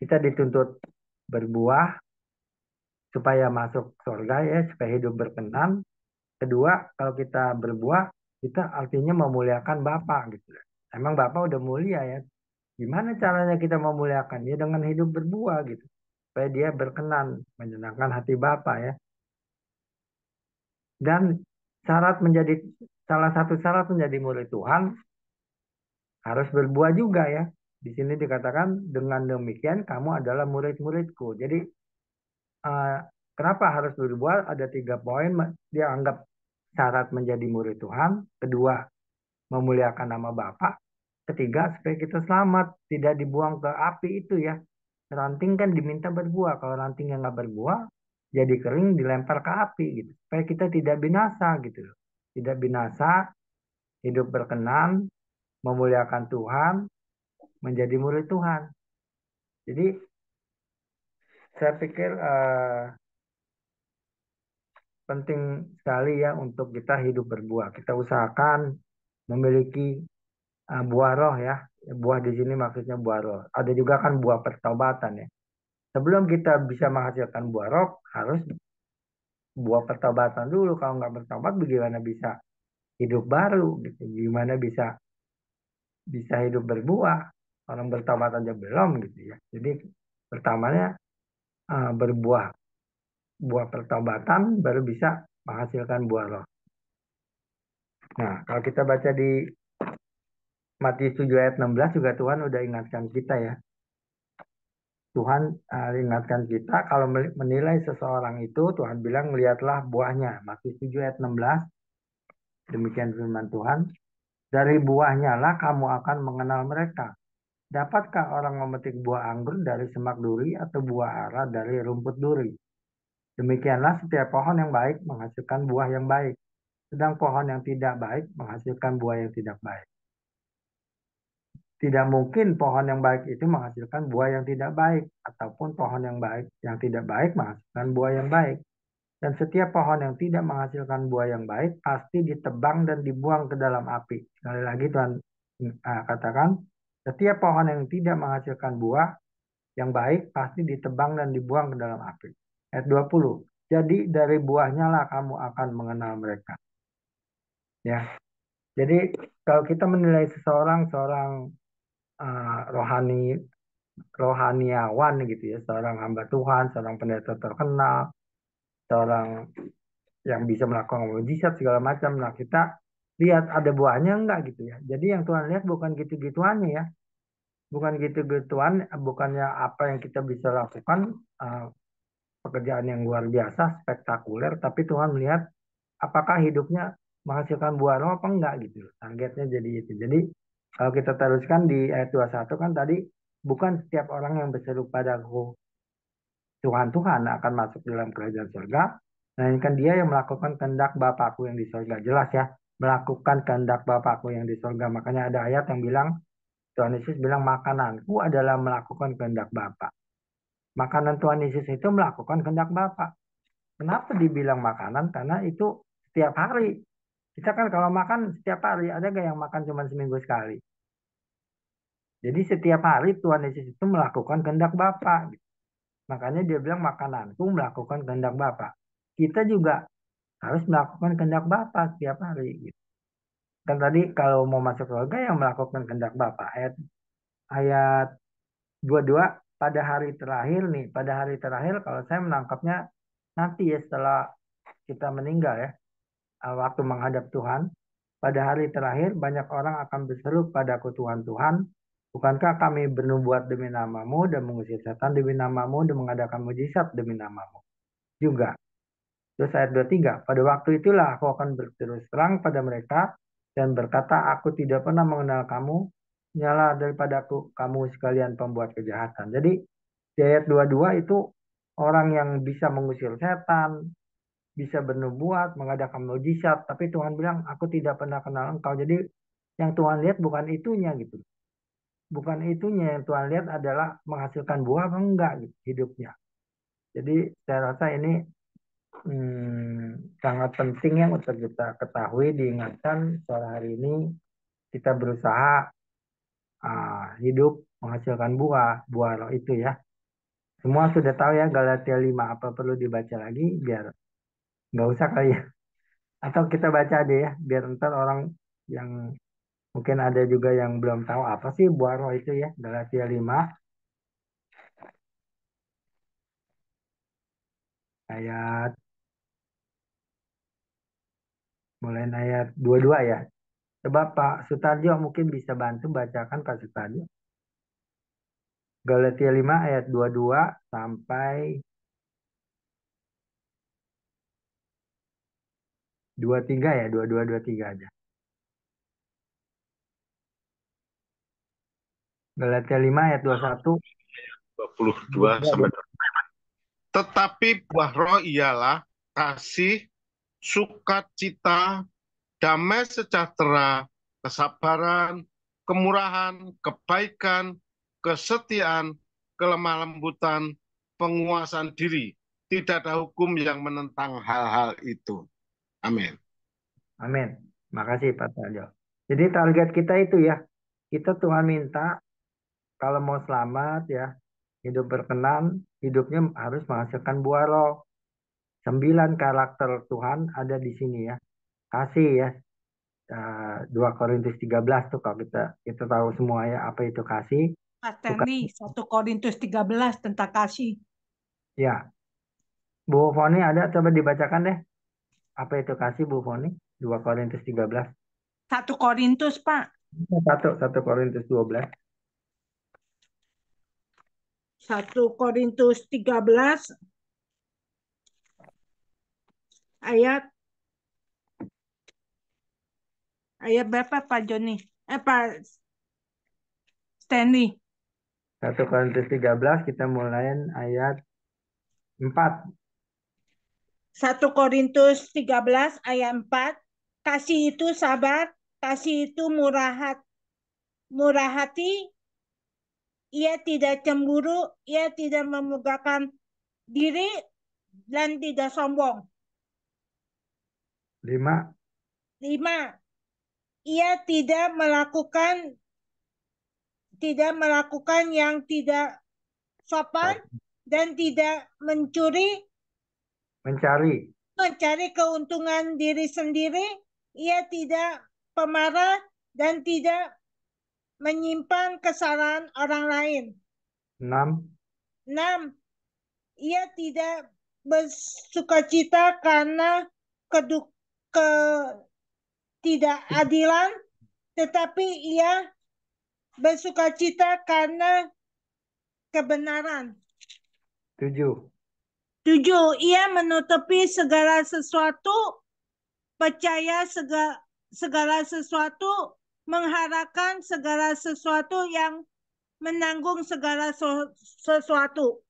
kita dituntut berbuah supaya masuk surga ya, supaya hidup berkenan. Kedua, kalau kita berbuah, kita artinya memuliakan Bapa gitu. Emang Bapa udah mulia ya. Gimana caranya kita memuliakan? Ya dengan hidup berbuah gitu. Supaya dia berkenan, menyenangkan hati Bapa ya. Dan salah satu syarat menjadi murid Tuhan harus berbuah juga ya. Di sini dikatakan dengan demikian kamu adalah murid-muridku. Jadi eh, kenapa harus berbuah? Ada 3 poin. Dia anggap syarat menjadi murid Tuhan. Kedua, memuliakan nama Bapa. Ketiga, supaya kita selamat, tidak dibuang ke api itu ya. Ranting kan diminta berbuah. Kalau ranting yang nggak berbuah, jadi kering dilempar ke api gitu. Supaya kita tidak binasa gitu loh. Tidak binasa, hidup berkenan, memuliakan Tuhan, menjadi murid Tuhan. Jadi saya pikir penting sekali ya untuk kita hidup berbuah. Kita usahakan memiliki buah roh ya. Buah di sini maksudnya buah roh. Ada juga kan buah pertobatan ya. Sebelum kita bisa menghasilkan buah roh, harus buah pertobatan dulu. Kalau nggak bertobat, bagaimana bisa hidup baru? Gitu. Gimana bisa hidup berbuah? Orang bertobat aja belum gitu ya. Jadi pertamanya berbuah buah pertobatan baru bisa menghasilkan buah roh. Nah, kalau kita baca di Matius 7 ayat 16 juga Tuhan udah ingatkan kita ya. Tuhan ingatkan kita kalau menilai seseorang itu, Tuhan bilang lihatlah buahnya. Matius 7 ayat 16. Demikian firman Tuhan. Dari buahnya lah kamu akan mengenal mereka. Dapatkah orang memetik buah anggur dari semak duri atau buah ara dari rumput duri? Demikianlah setiap pohon yang baik menghasilkan buah yang baik. Sedang pohon yang tidak baik menghasilkan buah yang tidak baik. Tidak mungkin pohon yang baik itu menghasilkan buah yang tidak baik. Ataupun pohon yang baik yang tidak baik menghasilkan buah yang baik. Dan setiap pohon yang tidak menghasilkan buah yang baik pasti ditebang dan dibuang ke dalam api. Sekali lagi Tuhan katakan, setiap pohon yang tidak menghasilkan buah yang baik pasti ditebang dan dibuang ke dalam api. Ayat 20. Jadi dari buahnya lah kamu akan mengenal mereka. Ya. Jadi kalau kita menilai seorang rohaniawan gitu ya, seorang hamba Tuhan, seorang pendeta terkenal, seorang yang bisa melakukan mujizat segala macam. Nah, kita lihat ada buahnya enggak gitu ya. Jadi yang Tuhan lihat bukan gitu-gituannya ya. bukan gitu-gituan, bukannya apa yang kita bisa lakukan pekerjaan yang luar biasa, spektakuler, tapi Tuhan melihat apakah hidupnya menghasilkan buah roh apa enggak gitu. Targetnya jadi itu. Jadi kalau kita teruskan di ayat 21 kan tadi, bukan setiap orang yang berseru padaku Tuhan Tuhan akan masuk dalam kerajaan surga, melainkan dia yang melakukan kehendak Bapakku yang di surga. Jelas ya, melakukan kehendak Bapakku yang di surga. Makanya ada ayat yang bilang, Tuhan Yesus bilang makananku adalah melakukan kehendak Bapa. Makanan Tuhan Yesus itu melakukan kehendak Bapa. Kenapa dibilang makanan? Karena itu setiap hari. Kita kan kalau makan setiap hari, ada gak yang makan cuma seminggu sekali? Jadi setiap hari Tuhan Yesus itu melakukan kehendak Bapa. Makanya dia bilang makananku melakukan kehendak Bapa. Kita juga harus melakukan kehendak Bapa setiap hari. Gitu. Kan tadi kalau mau masuk surga yang melakukan kehendak Bapa. Ayat 22 pada hari terakhir nih. Pada hari terakhir kalau saya menangkapnya nanti ya setelah kita meninggal ya. Waktu menghadap Tuhan. Pada hari terakhir banyak orang akan berseru padaku Tuhan Tuhan. Bukankah kami bernubuat demi namamu dan mengusir setan demi namamu dan mengadakan mujizat demi namamu? Juga. Terus ayat 23. Pada waktu itulah aku akan berterus terang pada mereka dan berkata, aku tidak pernah mengenal kamu. Nyala daripadaku kamu sekalian pembuat kejahatan. Jadi di ayat 22 itu orang yang bisa mengusir setan, bisa bernubuat, mengadakan mujizat, tapi Tuhan bilang, aku tidak pernah kenal engkau. Jadi yang Tuhan lihat bukan itunya gitu. Bukan itunya, yang Tuhan lihat adalah menghasilkan buah apa enggak gitu, hidupnya. Jadi saya rasa ini sangat penting yang untuk kita ketahui, diingatkan sore hari ini kita berusaha hidup menghasilkan buah roh itu ya. Semua sudah tahu ya Galatia 5, apa perlu dibaca lagi biar nggak usah kali ya. Atau kita baca aja ya, biar ntar orang yang mungkin ada juga yang belum tahu apa sih buah roh itu ya. Galatia 5 ayat mulai ayat 22 ya. Coba Pak Sutarjo mungkin bisa bantu bacakan Pak Sutarjo. Galatia 5 ayat 22 sampai 23 ya, 22 23 aja. Galatia 5 ayat 21 22 sampai 23. Tetapi buah roh ialah kasih, sukacita, damai sejahtera, kesabaran, kemurahan, kebaikan, kesetiaan, kelemah lembutan, penguasaan diri. Tidak ada hukum yang menentang hal-hal itu. Amin. Amin. Makasih Pak Tarjo. Jadi target kita itu ya, kita Tuhan minta kalau mau selamat ya, hidup berkenan, hidupnya harus menghasilkan buah roh. 9 karakter Tuhan ada di sini ya. Kasih ya. 2 Korintus 13 tuh kalau kita tahu semua ya apa itu kasih. Pak Stanley, 1 Korintus 13 tentang kasih. Ya. Bu Foni ada, coba dibacakan deh. Apa itu kasih Bu Foni? 2 Korintus 13. 1 Korintus, Pak. 1 Korintus 12. 1 Korintus 13 ayat berapa Pak Joni? Pak Stanley. 1 Korintus 13 kita mulai ayat 4. 1 Korintus 13 ayat 4. Kasih itu sabar, kasih itu murah hati, ia tidak cemburu, ia tidak memegahkan diri dan tidak sombong. 5. Ia tidak melakukan yang tidak sopan dan tidak mencari keuntungan diri sendiri. Ia tidak pemarah dan tidak menyimpan kesalahan orang lain. 6. Ia tidak bersukacita karena ketidakadilan, tetapi ia bersukacita karena kebenaran. 7. 7. Ia menutupi segala sesuatu, percaya segala sesuatu, mengharapkan segala sesuatu, yang menanggung segala sesuatu.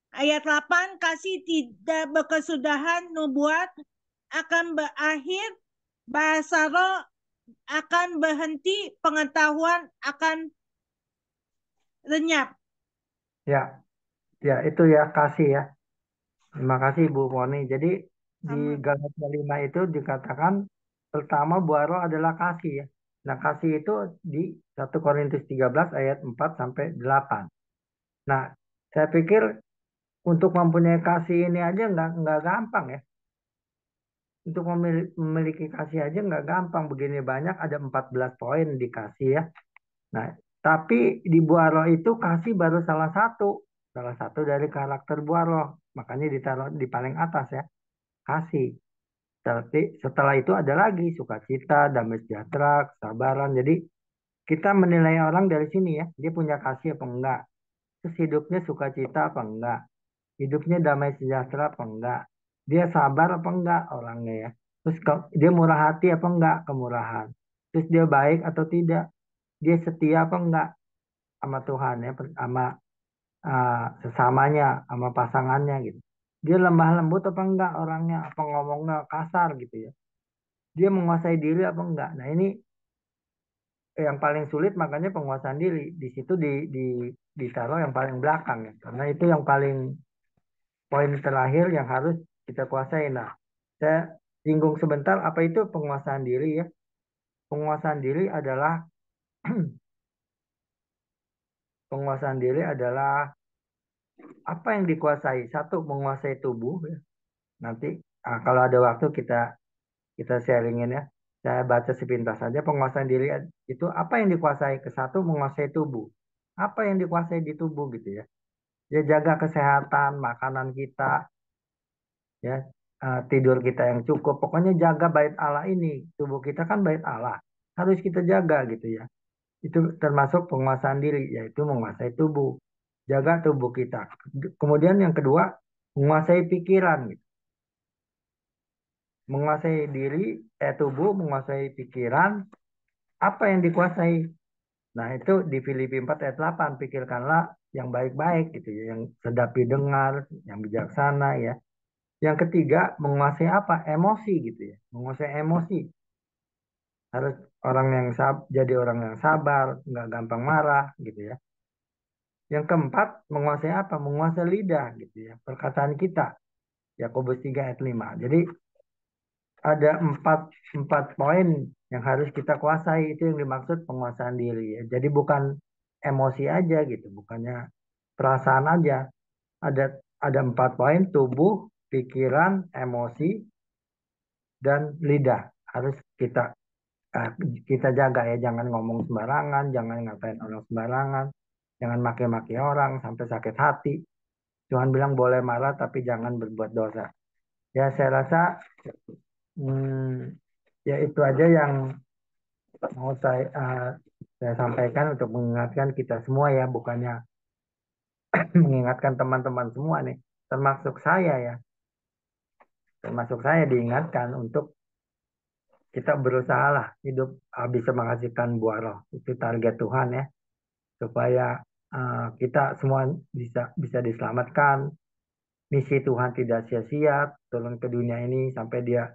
Ayat 8, kasih tidak berkesudahan, nubuat akan berakhir, bahasa roh akan berhenti, pengetahuan akan lenyap. Ya, ya itu ya kasih ya. Terima kasih Bu Moni. Jadi di Galatia 5 itu dikatakan pertama buah roh adalah kasih ya. Nah, kasih itu di 1 Korintus 13 ayat 4 sampai 8. Nah, saya pikir untuk mempunyai kasih ini aja nggak gampang ya. Untuk memiliki kasih aja nggak gampang. Begini banyak, ada 14 poin dikasih ya. Nah, tapi di buah roh itu kasih baru salah satu. Salah satu dari karakter buah roh. Makanya ditaruh di paling atas ya. Kasih. Tapi setelah itu ada lagi sukacita, damai sejahtera, kesabaran. Jadi kita menilai orang dari sini ya. Dia punya kasih apa enggak? Terus hidupnya sukacita apa enggak? Hidupnya damai sejahtera apa enggak? Dia sabar apa enggak orangnya ya? Terus dia murah hati apa enggak? Kemurahan. Terus dia baik atau tidak? Dia setia apa enggak sama Tuhan ya? Sama sesamanya, sama pasangannya gitu. Dia lemah lembut apa enggak orangnya? Apa ngomongnya kasar gitu ya? Dia menguasai diri apa enggak? Nah ini yang paling sulit, makanya penguasaan diri. Di situ ditaruh yang paling belakang ya. Karena itu yang paling poin terakhir yang harus kita kuasai. Nah, saya singgung sebentar apa itu penguasaan diri ya. Penguasaan diri adalah penguasaan diri adalah apa yang dikuasai. Satu, menguasai tubuh ya. Nanti kalau ada waktu kita sharingin ya. Saya baca sepintas saja. Penguasaan diri itu apa yang dikuasai. Ke satu, menguasai tubuh. Apa yang dikuasai di tubuh gitu ya. Ya jaga kesehatan, makanan kita, ya tidur kita yang cukup. Pokoknya jaga bait Allah ini. Tubuh kita kan bait Allah. Harus kita jaga gitu ya. Itu termasuk penguasaan diri, yaitu menguasai tubuh. Jaga tubuh kita. Kemudian yang kedua, menguasai pikiran gitu. Menguasai diri, tubuh, menguasai pikiran, apa yang dikuasai. Nah, itu di Filipi 4 ayat 8, pikirkanlah yang baik-baik gitu ya, yang sedap didengar, yang bijaksana ya. Yang ketiga, menguasai apa? Emosi gitu ya. Menguasai emosi. Harus jadi orang yang sabar, nggak gampang marah gitu ya. Yang keempat, menguasai apa? Menguasai lidah gitu ya. Perkataan kita. Yakobus 3 ayat 5. Jadi ada empat poin yang harus kita kuasai. Itu yang dimaksud penguasaan diri ya. Jadi bukan emosi aja gitu, bukannya perasaan aja. Ada 4 poin: tubuh, pikiran, emosi, dan lidah. Harus kita jaga ya, jangan ngomong sembarangan, jangan ngatain orang sembarangan, jangan maki-maki orang sampai sakit hati. Tuhan bilang boleh marah tapi jangan berbuat dosa. Ya saya rasa ya itu aja yang mau saya sampaikan untuk mengingatkan kita semua ya, bukannya mengingatkan teman-teman semua nih, termasuk saya ya, termasuk saya diingatkan untuk kita berusaha lah hidup bisa menghasilkan buah roh. Itu target Tuhan ya, supaya kita semua bisa diselamatkan. Misi Tuhan tidak sia-sia, turun ke dunia ini sampai dia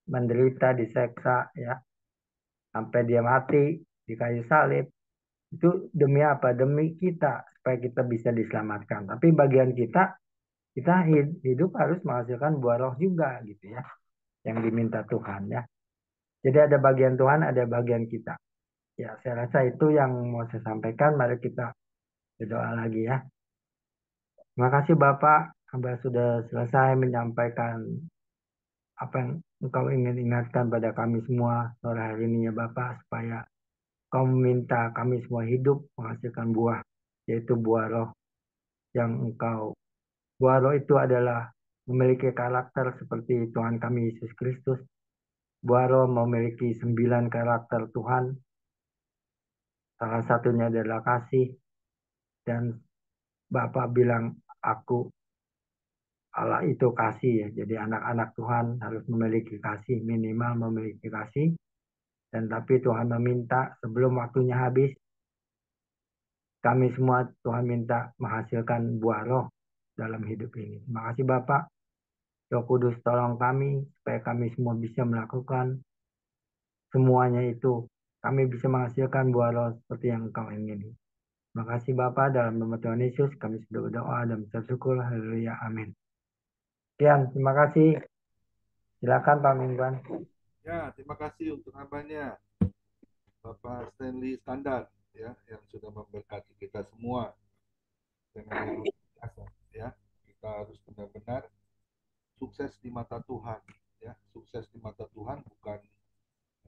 menderita, diseksa ya, sampai dia mati di kayu salib. Itu demi apa? Demi kita, supaya kita bisa diselamatkan. Tapi bagian kita hidup harus menghasilkan buah roh juga gitu ya, yang diminta Tuhan ya. Jadi ada bagian Tuhan, ada bagian kita. Ya, saya rasa itu yang mau saya sampaikan. Mari kita berdoa lagi ya. Terima kasih Bapak, Hamba sudah selesai menyampaikan apa yang Engkau ingin ingatkan pada kami semua sore hari ini ya Bapak, supaya Kau meminta kami semua hidup menghasilkan buah, yaitu buah roh yang buah roh itu adalah memiliki karakter seperti Tuhan kami Yesus Kristus. Buah roh memiliki 9 karakter Tuhan. Salah satunya adalah kasih. Dan Bapak bilang, aku Allah itu kasih ya. Jadi anak-anak Tuhan harus memiliki kasih, minimal memiliki kasih. Dan tapi Tuhan meminta sebelum waktunya habis, kami semua Tuhan minta menghasilkan buah roh dalam hidup ini. Terima kasih Bapak. Roh Kudus tolong kami supaya kami semua bisa melakukan semuanya itu. Kami bisa menghasilkan buah roh seperti yang Engkau ingini. Terima kasih Bapak, dalam nama Tuhan Yesus kami sudah berdoa dan mengucap syukur. Haleluya. Amin. Sekian, terima kasih. Silakan Pak Mingguan. Ya, terima kasih untuk hambanya Bapak Stanley Skandar ya, yang sudah memberkati kita semua dengan yang luar biasa ya. Kita harus benar-benar sukses di mata Tuhan ya. Sukses di mata Tuhan bukan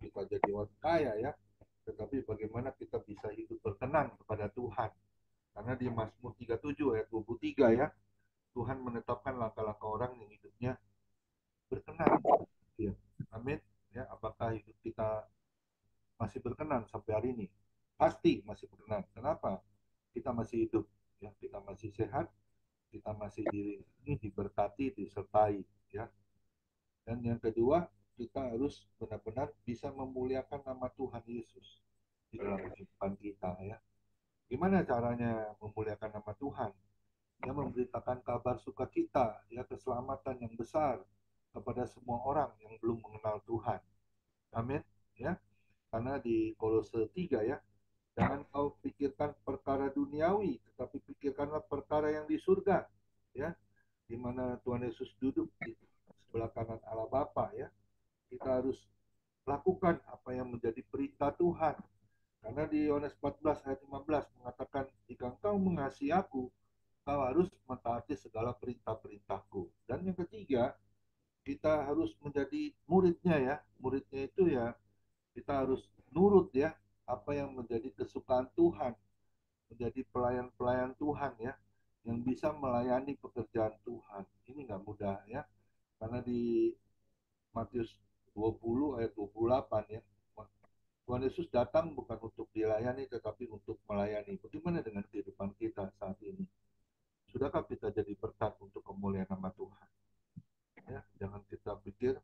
kita jadi orang kaya ya, tetapi bagaimana kita bisa hidup berkenan kepada Tuhan. Karena di Mazmur 37 ayat 23 ya, Tuhan menetapkan langkah-langkah orang yang hidupnya berkenan. Ya. Amin. Ya, apakah hidup kita masih berkenan sampai hari ini? Pasti masih berkenan. Kenapa? Kita masih hidup, ya, kita masih sehat, kita masih ini diberkati, disertai, ya. Dan yang kedua, kita harus benar-benar bisa memuliakan nama Tuhan Yesus di dalam kehidupan kita, ya. Gimana caranya memuliakan nama Tuhan? Ya, memberitakan kabar sukacita, ya, keselamatan yang besar kepada semua orang yang belum mengenal Tuhan. Amin, ya. Karena di Kolose 3 ya, jangan kau pikirkan perkara duniawi, tetapi pikirkanlah perkara yang di surga, ya, di mana Tuhan Yesus duduk di sebelah kanan Allah Bapa, ya. Kita harus lakukan apa yang menjadi perintah Tuhan. Karena di Yohanes 14 ayat 15 mengatakan, jika engkau mengasihi aku, kau harus mentaati segala perintah-perintahku. Dan yang ketiga, kita harus menjadi muridnya ya. Muridnya itu ya, kita harus nurut ya, apa yang menjadi kesukaan Tuhan, menjadi pelayan-pelayan Tuhan ya, yang bisa melayani pekerjaan Tuhan. Ini nggak mudah ya, karena di Matius 20 ayat 28 ya, Tuhan Yesus datang bukan untuk dilayani, tetapi untuk melayani. Bagaimana dengan kehidupan kita saat ini? Sudahkah kita jadi berkat untuk kemuliaan nama Tuhan? Ya, jangan kita pikir,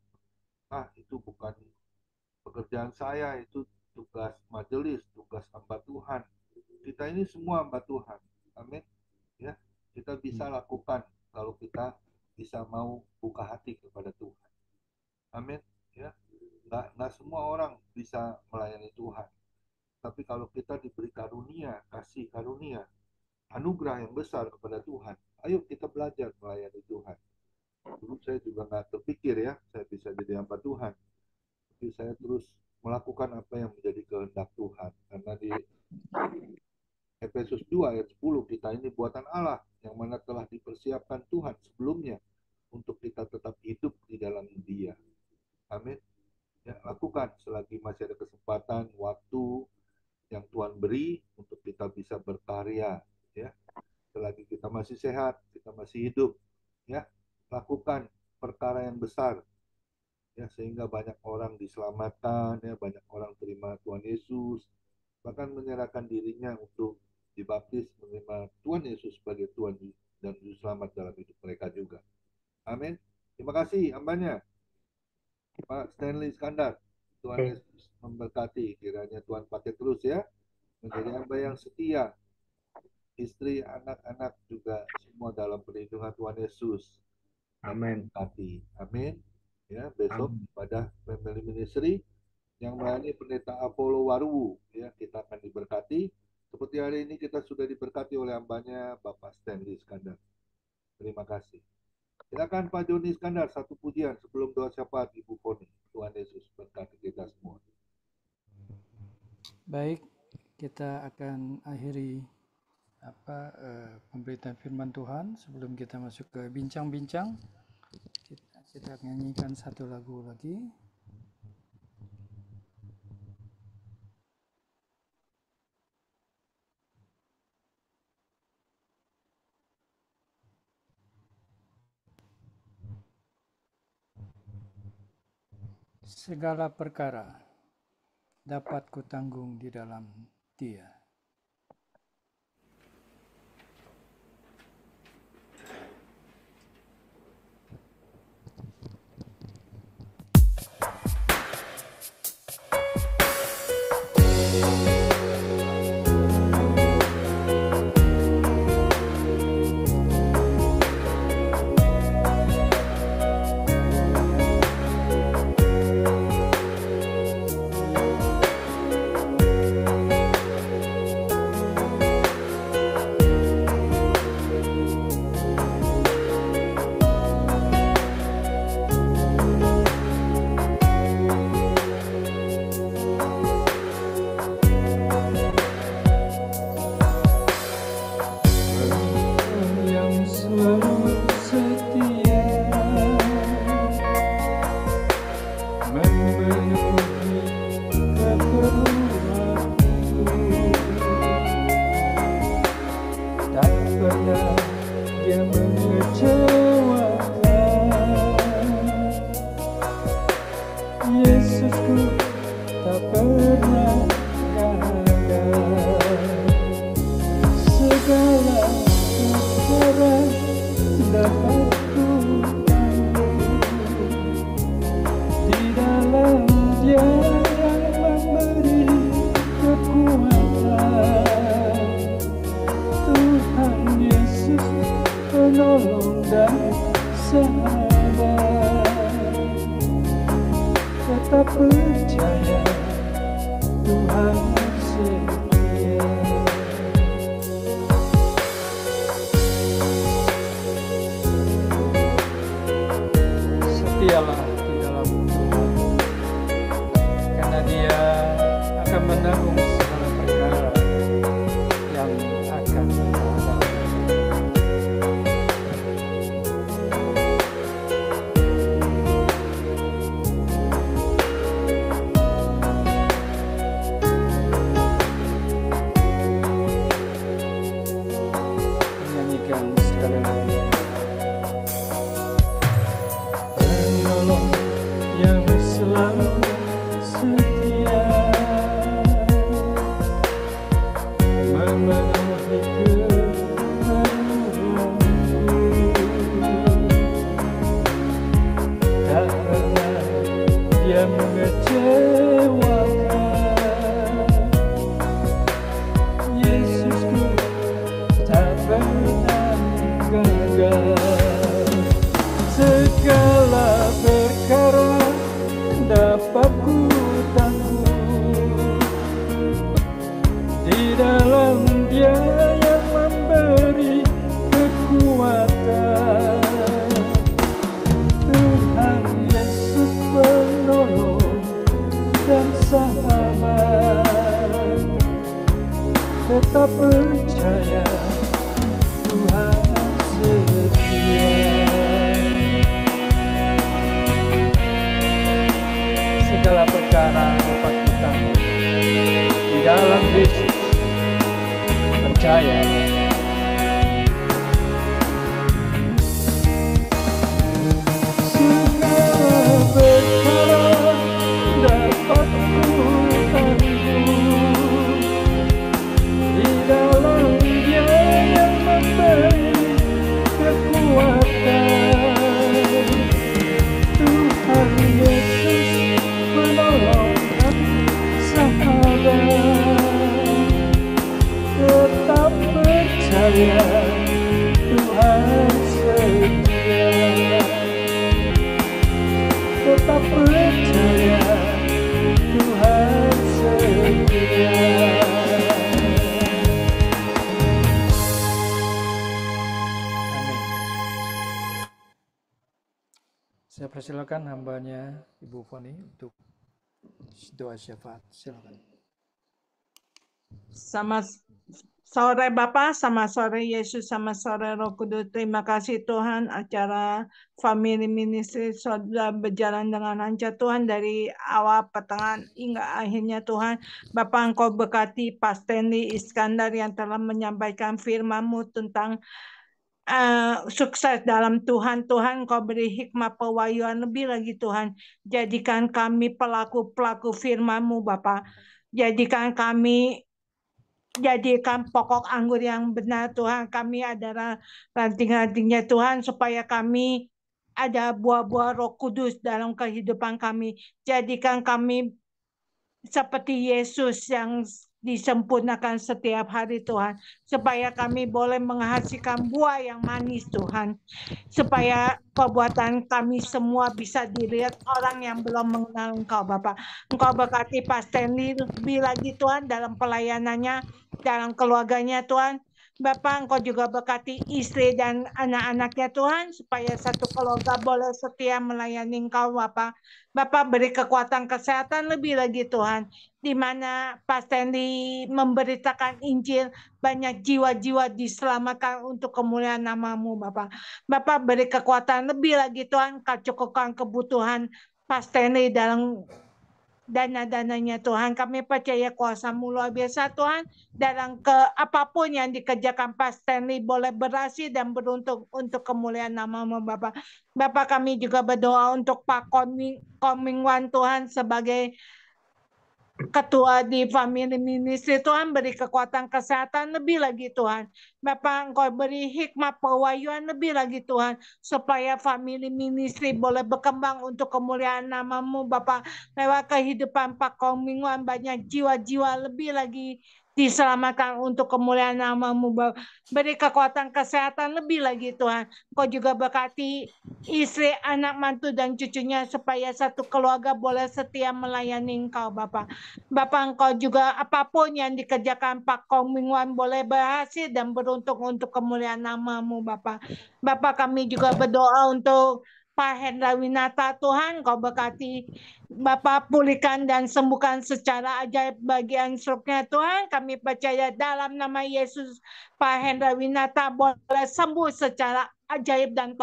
itu bukan pekerjaan saya, itu tugas majelis, tugas hamba Tuhan. Kita ini semua hamba Tuhan. Amin. Ya, kita bisa lakukan kalau kita bisa mau buka hati kepada Tuhan. Amin. Ya, nggak semua orang bisa melayani Tuhan. Tapi kalau kita diberi karunia, kasih karunia, anugerah yang besar kepada Tuhan, ayo kita belajar melayani Tuhan. Dulu saya juga nggak terpikir ya, saya bisa jadi hamba Tuhan. Tapi saya terus melakukan apa yang menjadi kehendak Tuhan. Karena di Efesus 2 ayat 10, kita ini buatan Allah yang mana telah dipersiapkan Tuhan sebelumnya untuk kita tetap hidup di dalam Dia. Amin. Ya, lakukan selagi masih ada kesempatan, waktu yang Tuhan beri untuk kita bisa berkarya. Ya, selagi kita masih sehat, kita masih hidup, ya, lakukan perkara yang besar, ya, sehingga banyak orang diselamatkan, ya, banyak orang terima Tuhan Yesus, bahkan menyerahkan dirinya untuk dibaptis menerima Tuhan Yesus sebagai Tuhan dan Juru Selamat dalam hidup mereka juga. Amin. Terima kasih hambanya Pak Stanley Skandar. Tuhan Yesus memberkati. Kiranya Tuhan pakai terus ya, menjadi hamba yang setia. Istri, anak-anak juga semua dalam perlindungan Tuhan Yesus. Amin. Amin. Ya, besok pada Family Ministry yang melayani Pendeta Apollo Waruwu, ya, kita akan diberkati. Seperti hari ini kita sudah diberkati oleh hambanya Bapak Stanley Skandar. Terima kasih. Silakan Pak Joni Skandar, satu pujian sebelum doa syafaat Ibu Foni. Tuhan Yesus berkati kita semua. Baik, kita akan akhiri pemberitaan firman Tuhan. Sebelum kita masuk ke bincang-bincang, kita nyanyikan satu lagu lagi. Segala perkara dapat kutanggung di dalam Dia. memenuhi keperluanku. Tak pernah dia mengecewakan. Yesusku tak pernah gagal. Segala perkara dapat ku tanggung di dalam Dia yang memberi kekuatan. Tuhan Yesus penolong dan sahabat. Tetap percaya Tuhan setia. Setialah di dalam Tuhan, karena Dia akan menanggung segala perkara yang akan kita hadapi. Menyanyikan sekali lagi. Penolong yang selalu setia, memenuhi keperluanku. Tak pernah Dia mengecewakan. Yesusku tak pernah gagal. Segala perkara dapat ku tanggung di dalam Dia yang memberi kekuatan. Tuhan Yesus penolong dan sahabat. Tetap percaya Tuhan setia. Segala perkara dapat kita di dalam Yesus. Percaya. Segala perkara dapat ku tanggung di dalam Dia yang memberi kekuatan. Tuhan Yesus penolong dan sahabat. Tetap percaya Tuhan setia. Tetap percaya Tuhan setia. Amin. Saya persilakan hambanya Ibu Foni untuk doa syafaat. Silakan. Sama sore Bapak, sama sore Yesus, sama sore Roh Kudus. Terima kasih Tuhan, acara Family Ministry sudah berjalan dengan lancar Tuhan, dari awal, pertengahan, hingga akhirnya Tuhan. Bapak Engkau berkati Pak Stanley Iskandar yang telah menyampaikan firman-Mu tentang sukses dalam Tuhan. Tuhan, Engkau beri hikmah pewahyuan lebih lagi Tuhan. Jadikan kami pelaku-pelaku firman-Mu Bapak. Jadikan pokok anggur yang benar Tuhan. Kami adalah ranting-rantingnya Tuhan, supaya kami ada buah-buah Roh Kudus dalam kehidupan kami. Jadikan kami seperti Yesus yang disempurnakan setiap hari Tuhan, supaya kami boleh menghasilkan buah yang manis Tuhan, supaya perbuatan kami semua bisa dilihat orang yang belum mengenal Engkau Bapak. Engkau berkati Pak Stanley lebih lagi Tuhan dalam pelayanannya, dalam keluarganya Tuhan. Bapak, Engkau juga berkati istri dan anak-anaknya Tuhan, supaya satu keluarga boleh setia melayani Engkau Bapak. Bapak beri kekuatan kesehatan lebih lagi Tuhan, di mana Pak Stanley memberitakan Injil, banyak jiwa-jiwa diselamatkan untuk kemuliaan nama-Mu Bapak. Bapak beri kekuatan lebih lagi Tuhan, Kau cukupkan kebutuhan Pak Stanley dalam dana-dananya Tuhan. Kami percaya kuasa-Mu luar biasa Tuhan. Dalam apapun yang dikerjakan Pak Stanley boleh berhasil dan beruntung untuk kemuliaan nama-Mu Bapak. Bapak, kami juga berdoa untuk Pak Koming Wan Tuhan sebagai ketua di Family Ministry. Tuhan beri kekuatan kesehatan lebih lagi Tuhan. Bapak, Engkau beri hikmah pewahyuan lebih lagi Tuhan, supaya Family Ministry boleh berkembang untuk kemuliaan nama-Mu Bapak. Lewat kehidupan Pak Koming Wan banyak jiwa-jiwa lebih lagi diselamatkan untuk kemuliaan nama-Mu Bapak. Beri kekuatan kesehatan lebih lagi Tuhan. Engkau juga berkati istri, anak, mantu, dan cucunya supaya satu keluarga boleh setia melayani Engkau Bapak. Bapak, Engkau juga apapun yang dikerjakan Pak Koming Wan boleh berhasil dan beruntung untuk kemuliaan nama-Mu Bapak. Bapak, kami juga berdoa untuk Pak Hendra Winata Tuhan, Kau berkati Bapak, pulihkan dan sembuhkan secara ajaib bagian stroke-nya Tuhan. Kami percaya dalam nama Yesus Pak Hendra Winata boleh sembuh secara ajaib dan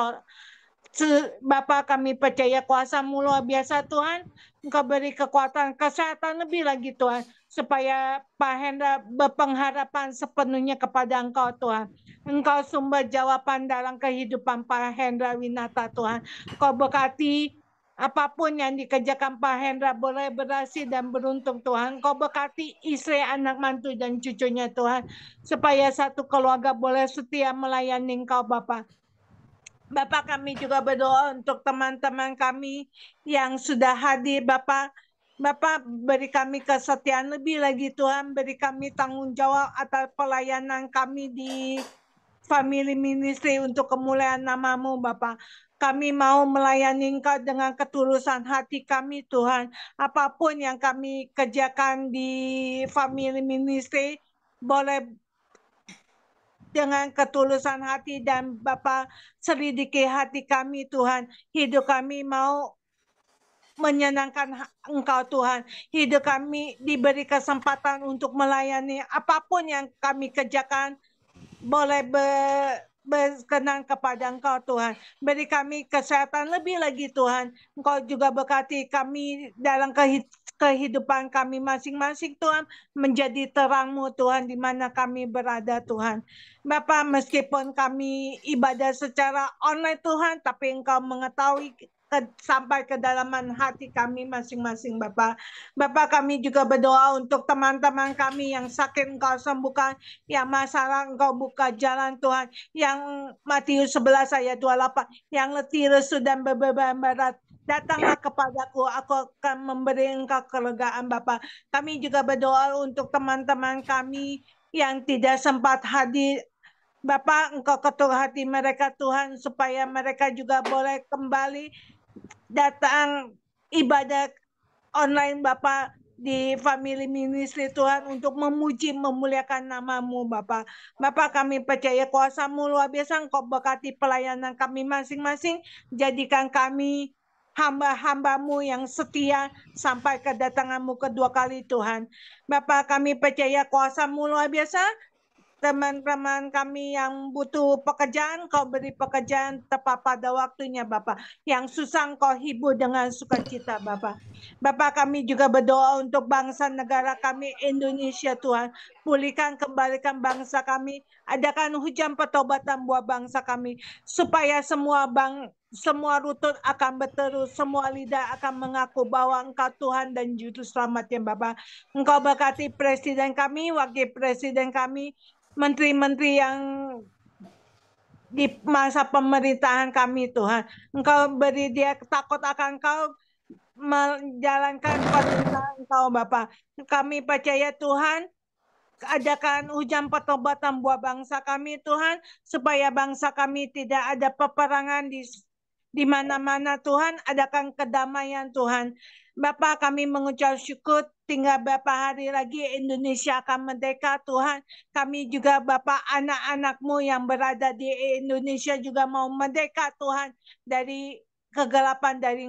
Bapak, kami percaya kuasa-Mu luar biasa Tuhan. Engkau beri kekuatan kesehatan lebih lagi Tuhan, supaya Pak Hendra berpengharapan sepenuhnya kepada Engkau Tuhan. Engkau sumber jawaban dalam kehidupan Pak Hendra Winata Tuhan. Engkau berkati apapun yang dikerjakan Pak Hendra boleh berhasil dan beruntung Tuhan. Engkau berkati istri, anak, mantu, dan cucunya Tuhan, supaya satu keluarga boleh setia melayani Engkau Bapak. Bapak, kami juga berdoa untuk teman-teman kami yang sudah hadir Bapak. Bapak, beri kami kesetiaan lebih lagi Tuhan, beri kami tanggung jawab atas pelayanan kami di Family Ministry untuk kemuliaan nama-Mu Bapak. Kami mau melayani Engkau dengan ketulusan hati kami Tuhan. Apapun yang kami kerjakan di Family Ministry boleh dengan ketulusan hati, dan Bapa selidiki hati kami Tuhan. Hidup kami mau menyenangkan Engkau Tuhan. Hidup kami diberi kesempatan untuk melayani apapun yang kami kerjakan boleh berkenan kepada Engkau Tuhan. Beri kami kesehatan lebih lagi Tuhan. Engkau juga berkati kami dalam kehidupan kami masing-masing Tuhan, menjadi terang-Mu Tuhan di mana kami berada Tuhan. Bapak, meskipun kami ibadah secara online Tuhan, tapi Engkau mengetahui sampai kedalaman hati kami masing-masing Bapak. Bapak, kami juga berdoa untuk teman-teman kami yang sakit Engkau sembuhkan, yang masalah Engkau buka jalan Tuhan, yang Matius 11 ayat 28, yang letih lesu dan beban berat, datanglah kepadaku, aku akan memberi Engkau kelegaan Bapak. Kami juga berdoa untuk teman-teman kami yang tidak sempat hadir. Bapak, Engkau ketuk hati mereka Tuhan, supaya mereka juga boleh kembali datang ibadah online Bapak di Family Ministry Tuhan, untuk memuji memuliakan nama-Mu Bapak. Bapak, kami percaya kuasa-Mu luar biasa. Engkau berkati pelayanan kami masing-masing. Jadikan kami hamba-hamba-Mu yang setia sampai kedatangan-Mu kedua kali Tuhan. Bapak, kami percaya kuasa-Mu luar biasa. Teman-teman kami yang butuh pekerjaan, Kau beri pekerjaan tepat pada waktunya Bapak. Yang susah Kau hibur dengan sukacita Bapak. Bapak, kami juga berdoa untuk bangsa negara kami Indonesia Tuhan. Pulihkan, kembalikan bangsa kami. Adakan hujan pertobatan buat bangsa kami, supaya semua lutut akan berteru, semua lidah akan mengaku bahwa Engkau Tuhan dan Juru Selamatnya Bapak. Engkau berkati presiden kami, wakil presiden kami, menteri-menteri yang di masa pemerintahan kami Tuhan. Engkau beri dia takut akan Engkau, menjalankan pemerintahan Engkau Bapak. Kami percaya Tuhan, adakan hujan pertobatan buat bangsa kami Tuhan, supaya bangsa kami tidak ada peperangan di mana-mana Tuhan. Adakan kedamaian Tuhan. Bapak, kami mengucap syukur, tinggal beberapa hari lagi Indonesia akan merdeka Tuhan. Kami juga Bapak, anak-anak-Mu yang berada di Indonesia juga mau merdeka Tuhan, dari kegelapan, dari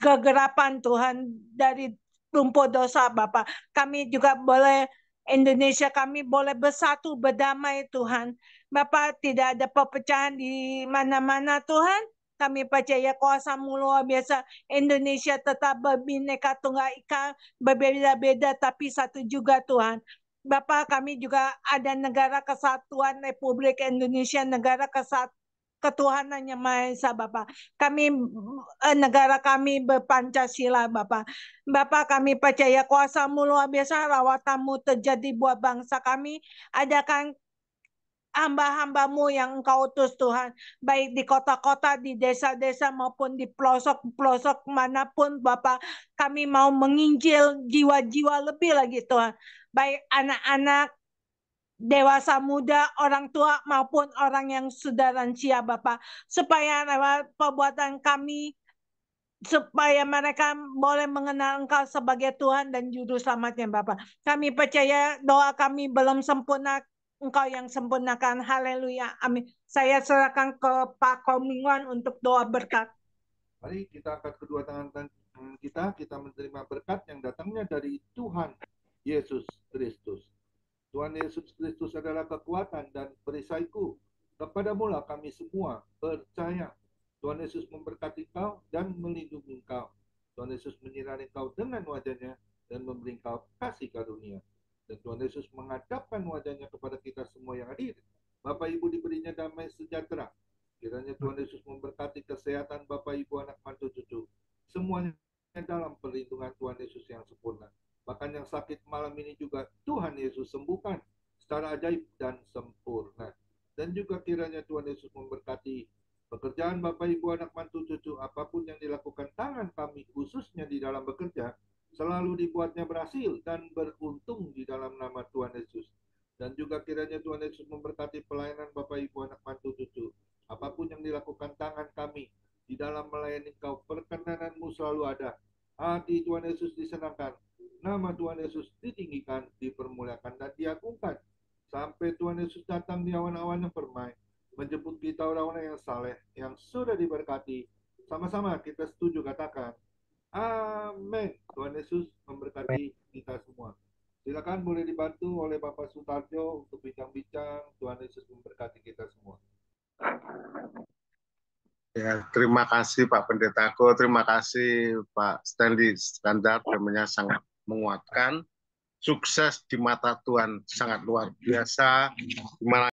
kegerapan Tuhan, dari tumpul dosa Bapak. Kami juga boleh, Indonesia kami boleh bersatu, berdamai Tuhan. Bapak, tidak ada perpecahan di mana-mana Tuhan. Kami percaya kuasa-Mu luar biasa. Indonesia tetap berbineka tunggal ika, berbeda-beda tapi satu juga Tuhan. Bapak, kami juga ada negara kesatuan Republik Indonesia, negara ketuhanan yang Maha Esa, Bapak. Kami negara kami berpancasila, Bapak. Bapak, kami percaya kuasa-Mu luar biasa, rawatan-Mu terjadi buat bangsa kami. Adakan hamba-hamba-Mu yang Engkau utus Tuhan, baik di kota-kota, di desa-desa maupun di pelosok-pelosok manapun Bapak, kami mau menginjil jiwa-jiwa lebih lagi Tuhan, baik anak-anak, dewasa muda, orang tua maupun orang yang sudah lansia Bapak, supaya lewat perbuatan kami, supaya mereka boleh mengenal Engkau sebagai Tuhan dan Juru Selamatnya Bapak. Kami percaya doa kami belum sempurna, Engkau yang sempurnakan. Haleluya. Amin. Saya serahkan ke Pak Kominwan untuk doa berkat. Mari kita angkat kedua tangan kita menerima berkat yang datangnya dari Tuhan Yesus Kristus. Tuhan Yesus Kristus adalah kekuatan dan perisaiku. Kepadamu lah kami semua percaya. Tuhan Yesus memberkati kau dan melindungi kau. Tuhan Yesus menyinari kau dengan wajahnya dan memberi kau kasih karunia. Dan Tuhan Yesus menghadapkan wajahnya kepada kita semua yang hadir. Bapak Ibu diberinya damai sejahtera. Kiranya Tuhan Yesus memberkati kesehatan Bapak Ibu, anak mantu cucu. Semuanya dalam perlindungan Tuhan Yesus yang sempurna. Bahkan yang sakit malam ini juga Tuhan Yesus sembuhkan secara ajaib dan sempurna. Dan juga kiranya Tuhan Yesus memberkati pekerjaan Bapak Ibu, anak mantu cucu. Apapun yang dilakukan tangan kami, khususnya di dalam bekerja, selalu dibuatnya berhasil dan beruntung di dalam nama Tuhan Yesus. Dan juga kiranya Tuhan Yesus memberkati pelayanan Bapak Ibu, anak mantu cucu. Apapun yang dilakukan tangan kami di dalam melayani Kau, perkenanan-Mu selalu ada. Hati Tuhan Yesus disenangkan. Nama Tuhan Yesus ditinggikan, dipermuliakan, dan diagungkan. Sampai Tuhan Yesus datang di awan-awan yang permai, menjemput kita orang-orang yang saleh, yang sudah diberkati. Sama-sama kita setuju katakan, amin. Tuhan Yesus memberkati kita semua. Silakan boleh dibantu oleh Bapak Sutarjo untuk bincang-bincang. Tuhan Yesus memberkati kita semua. Ya, terima kasih Pak Pendetaku, terima kasih Pak Stanley Iskandar, namanya sangat menguatkan. Sukses di mata Tuhan sangat luar biasa. Di mana